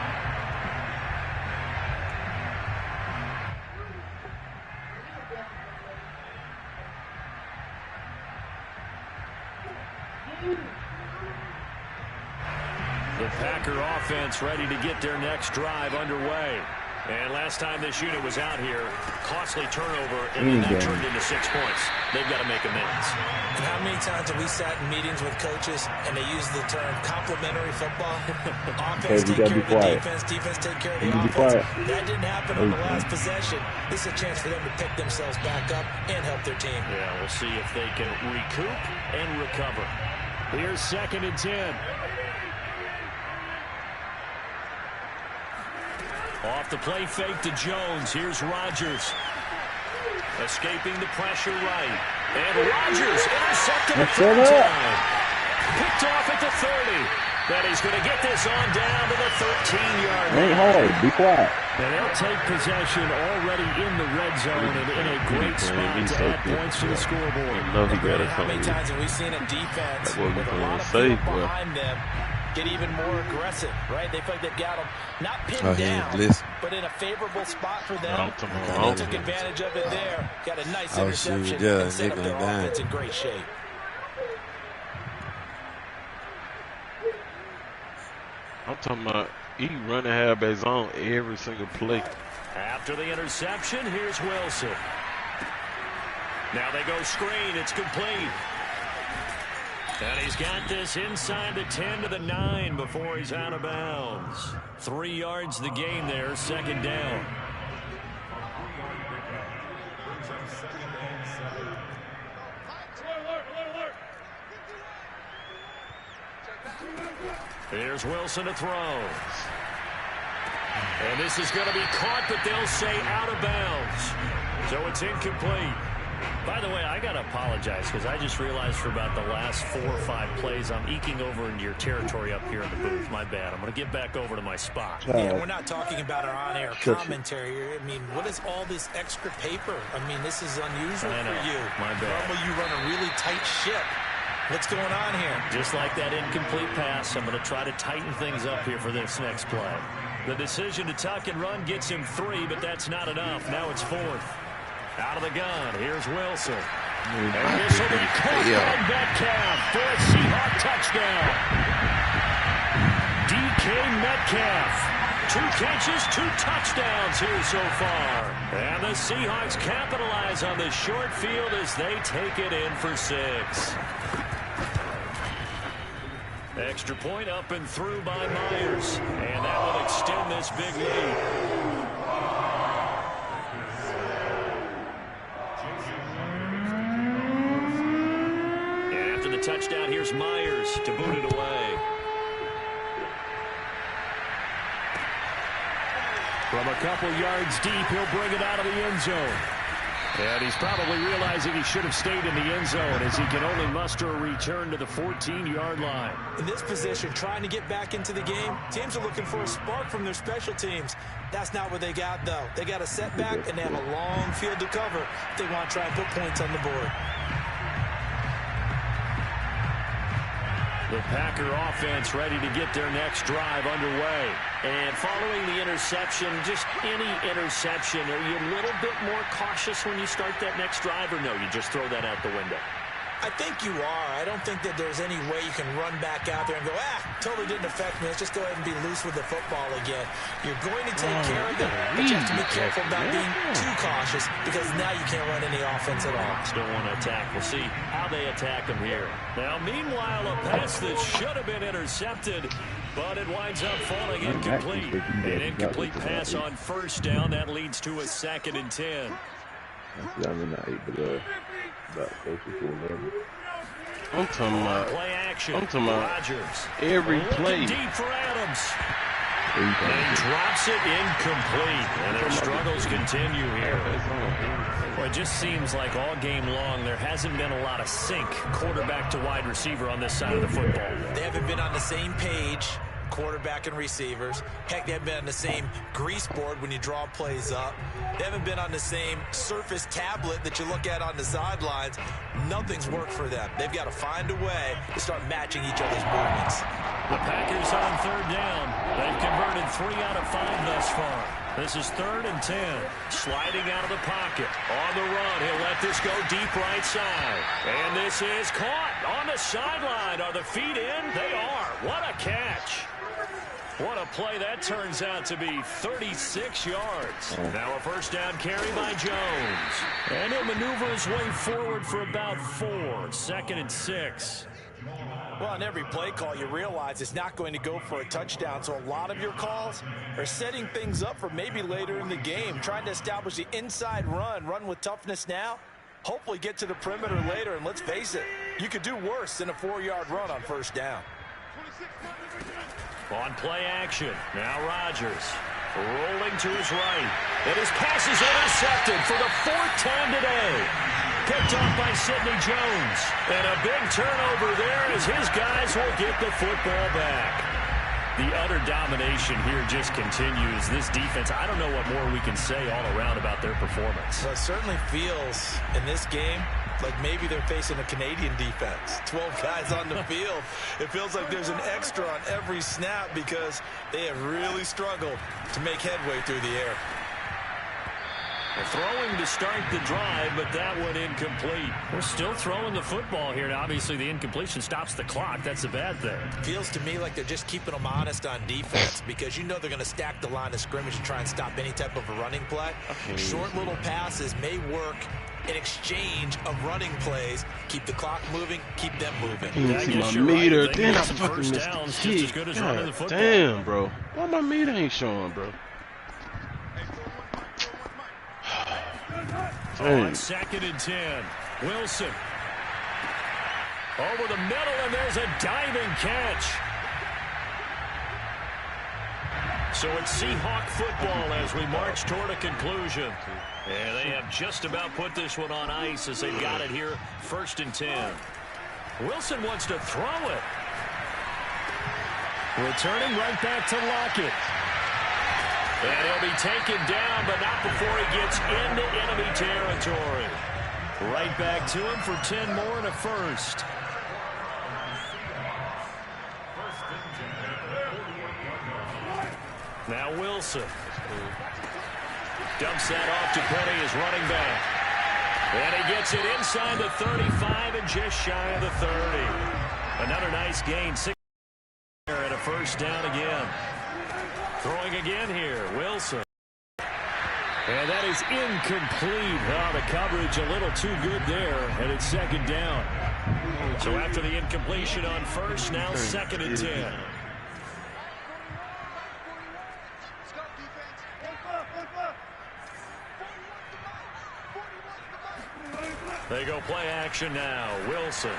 The Packer offense ready to get their next drive underway. And last time this unit was out here, costly turnover, and then that turned into 6 points. They've got to make amends. And how many times have we sat in meetings with coaches and they use the term complementary football? Offense take care of the defense, defense take care of the offense. That didn't happen on the last possession. This is a chance for them to pick themselves back up and help their team. Yeah, we'll see if they can recoup and recover. Here's 2nd and 10. Off the play fake to Jones. Here's Rodgers. Escaping the pressure right. And Rodgers intercepted at the time. Picked off at the 30. Then he's going to get this on down to the 13-yard line. Ain't hard. Be quiet. And they'll take possession already in the red zone and in a great spot to add points to the scoreboard. How many times have we seen a defense with a lot of people behind them get even more aggressive, right? They feel like they've got them not pinned down, but in a favorable spot for them. And they took advantage of it there. Got a nice interception and set up their offense in great shape. I'm talking about he run the halfback zone every single play. After the interception, here's Wilson. Now they go screen. It's complete. And he's got this inside the 10 to the 9 before he's out of bounds. 3 yards the gain there, 2nd down. Here's Wilson to throw. And this is going to be caught, but they'll say out of bounds. So it's incomplete. By the way, I got to apologize because I just realized for about the last 4 or 5 plays, I'm eking over into your territory up here in the booth. My bad. I'm going to get back over to my spot. Yeah, we're not talking about our on-air commentary here. I mean, what is all this extra paper? I mean, this is unusual for you. My bad. Normally you run a really tight ship. What's going on here? Just like that incomplete pass, I'm going to try to tighten things up here for this next play. The decision to tuck and run gets him 3, but that's not enough. Now it's 4th. Out of the gun, here's Wilson. And this will be caught by Metcalf for a Seahawk touchdown. DK Metcalf. 2 catches, 2 touchdowns here so far. And the Seahawks capitalize on the short field as they take it in for 6. Extra point up and through by Myers. And that will extend this big lead. Touchdown, here's Myers to boot it away. From a couple yards deep, he'll bring it out of the end zone. And he's probably realizing he should have stayed in the end zone as he can only muster a return to the 14-yard line. In this position, trying to get back into the game, teams are looking for a spark from their special teams. That's not what they got, though. They got a setback, and they have a long field to cover if they want to try and put points on the board. The Packer offense ready to get their next drive underway. And following the interception, just any interception, are you a little bit more cautious when you start that next drive, or no, you just throw that out the window? I think you are. I don't think that there's any way you can run back out there and go, totally didn't affect me. Let's just go ahead and be loose with the football again. You're going to take care of them, but you have to be careful about being too cautious because now you can't run any offense at all. Still want to attack. We'll see how they attack them here. Now, meanwhile, a pass that should have been intercepted, but it winds up falling incomplete. An incomplete pass on 1st down. That leads to a 2nd and 10. I'm talking about play action. Rodgers. Every play. Deep for Adams. And drops it incomplete. And their struggles continue here. Well, it just seems like all game long there hasn't been a lot of sync quarterback to wide receiver on this side of the football. They haven't been on the same page, quarterback and receivers. Heck, they haven't been on the same grease board when you draw plays up. They haven't been on the same Surface tablet that you look at on the sidelines. Nothing's worked for them. They've got to find a way to start matching each other's movements. The Packers on 3rd down. They've converted 3 out of 5 thus far. This is 3rd and 10. Sliding out of the pocket. On the run. He'll let this go deep right side. And this is caught on the sideline. Are the feet in? They are. What a catch. What a play that turns out to be. 36 yards. Now a first down carry by Jones. And he'll maneuver his way forward for about 4. 2nd and 6. Well, on every play call, you realize it's not going to go for a touchdown. So a lot of your calls are setting things up for maybe later in the game, trying to establish the inside run with toughness now, hopefully get to the perimeter later. And let's face it, you could do worse than a 4-yard run on first down. On play action, now Rodgers rolling to his right. And his pass is intercepted for the 4th time today. Picked off by Sidney Jones. And a big turnover there as his guys will get the football back. The utter domination here just continues. This defense, I don't know what more we can say all around about their performance. Well, it certainly feels in this game like maybe they're facing a Canadian defense. 12 guys on the field. It feels like there's an extra on every snap because they have really struggled to make headway through the air. Throwing to start the drive, but that one incomplete. We're still throwing the football here. Now, obviously, the incompletion stops the clock. That's a bad thing. Feels to me like they're just keeping them honest on defense because you know they're going to stack the line of scrimmage and try and stop any type of a running play. Short little passes may work in exchange of running plays. Keep the clock moving, keep them moving. I see my meter. Right. Then I fucking missed the kick. God damn, bro. Why my meter ain't showing, bro? On 2nd and 10, Wilson. Over the middle, and there's a diving catch. So it's Seahawk football as we march toward a conclusion. And they have just about put this one on ice as they've got it here, 1st and 10. Wilson wants to throw it. Returning right back to Lockett. And he'll be taken down, but not before he gets into enemy territory. Right back to him for 10 more and a first. Now Wilson. Dumps that off to Penny as running back. And he gets it inside the 35 and just shy of the 30. Another nice gain. 6 and a first down again. Throwing again here, Wilson. And that is incomplete. Oh, the coverage a little too good there, and it's 2nd down. So after the incompletion on first, now 2nd and 10. They go play action now, Wilson.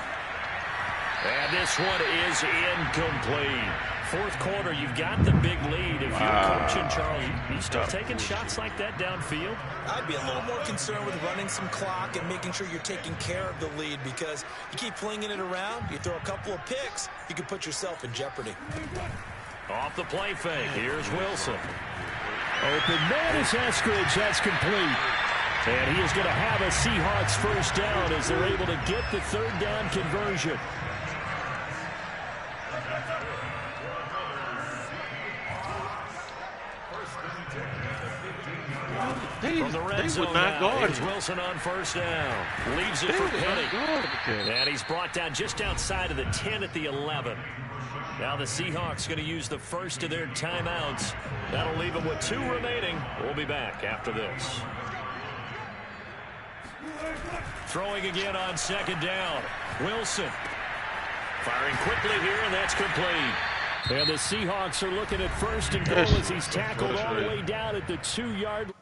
And this one is incomplete. 4th quarter, you've got the big lead. If you're coaching, Charles, you still taking shots like that downfield? I'd be a little more concerned with running some clock and making sure you're taking care of the lead because you keep flinging it around, you throw a couple of picks, you can put yourself in jeopardy. Off the play fake, here's Wilson. Open man is Eskridge, that's complete. And he is going to have a Seahawks first down as they're able to get the 3rd down conversion. From the red zone now, here's Wilson on first down. Leaves it for Penny. And he's brought down just outside of the 10 at the 11. Now the Seahawks going to use the first of their timeouts. That'll leave them with 2 remaining. We'll be back after this. Throwing again on 2nd down. Wilson. Firing quickly here, and that's complete. And the Seahawks are looking at 1st and goal as he's tackled all the way down at the 2-yard line.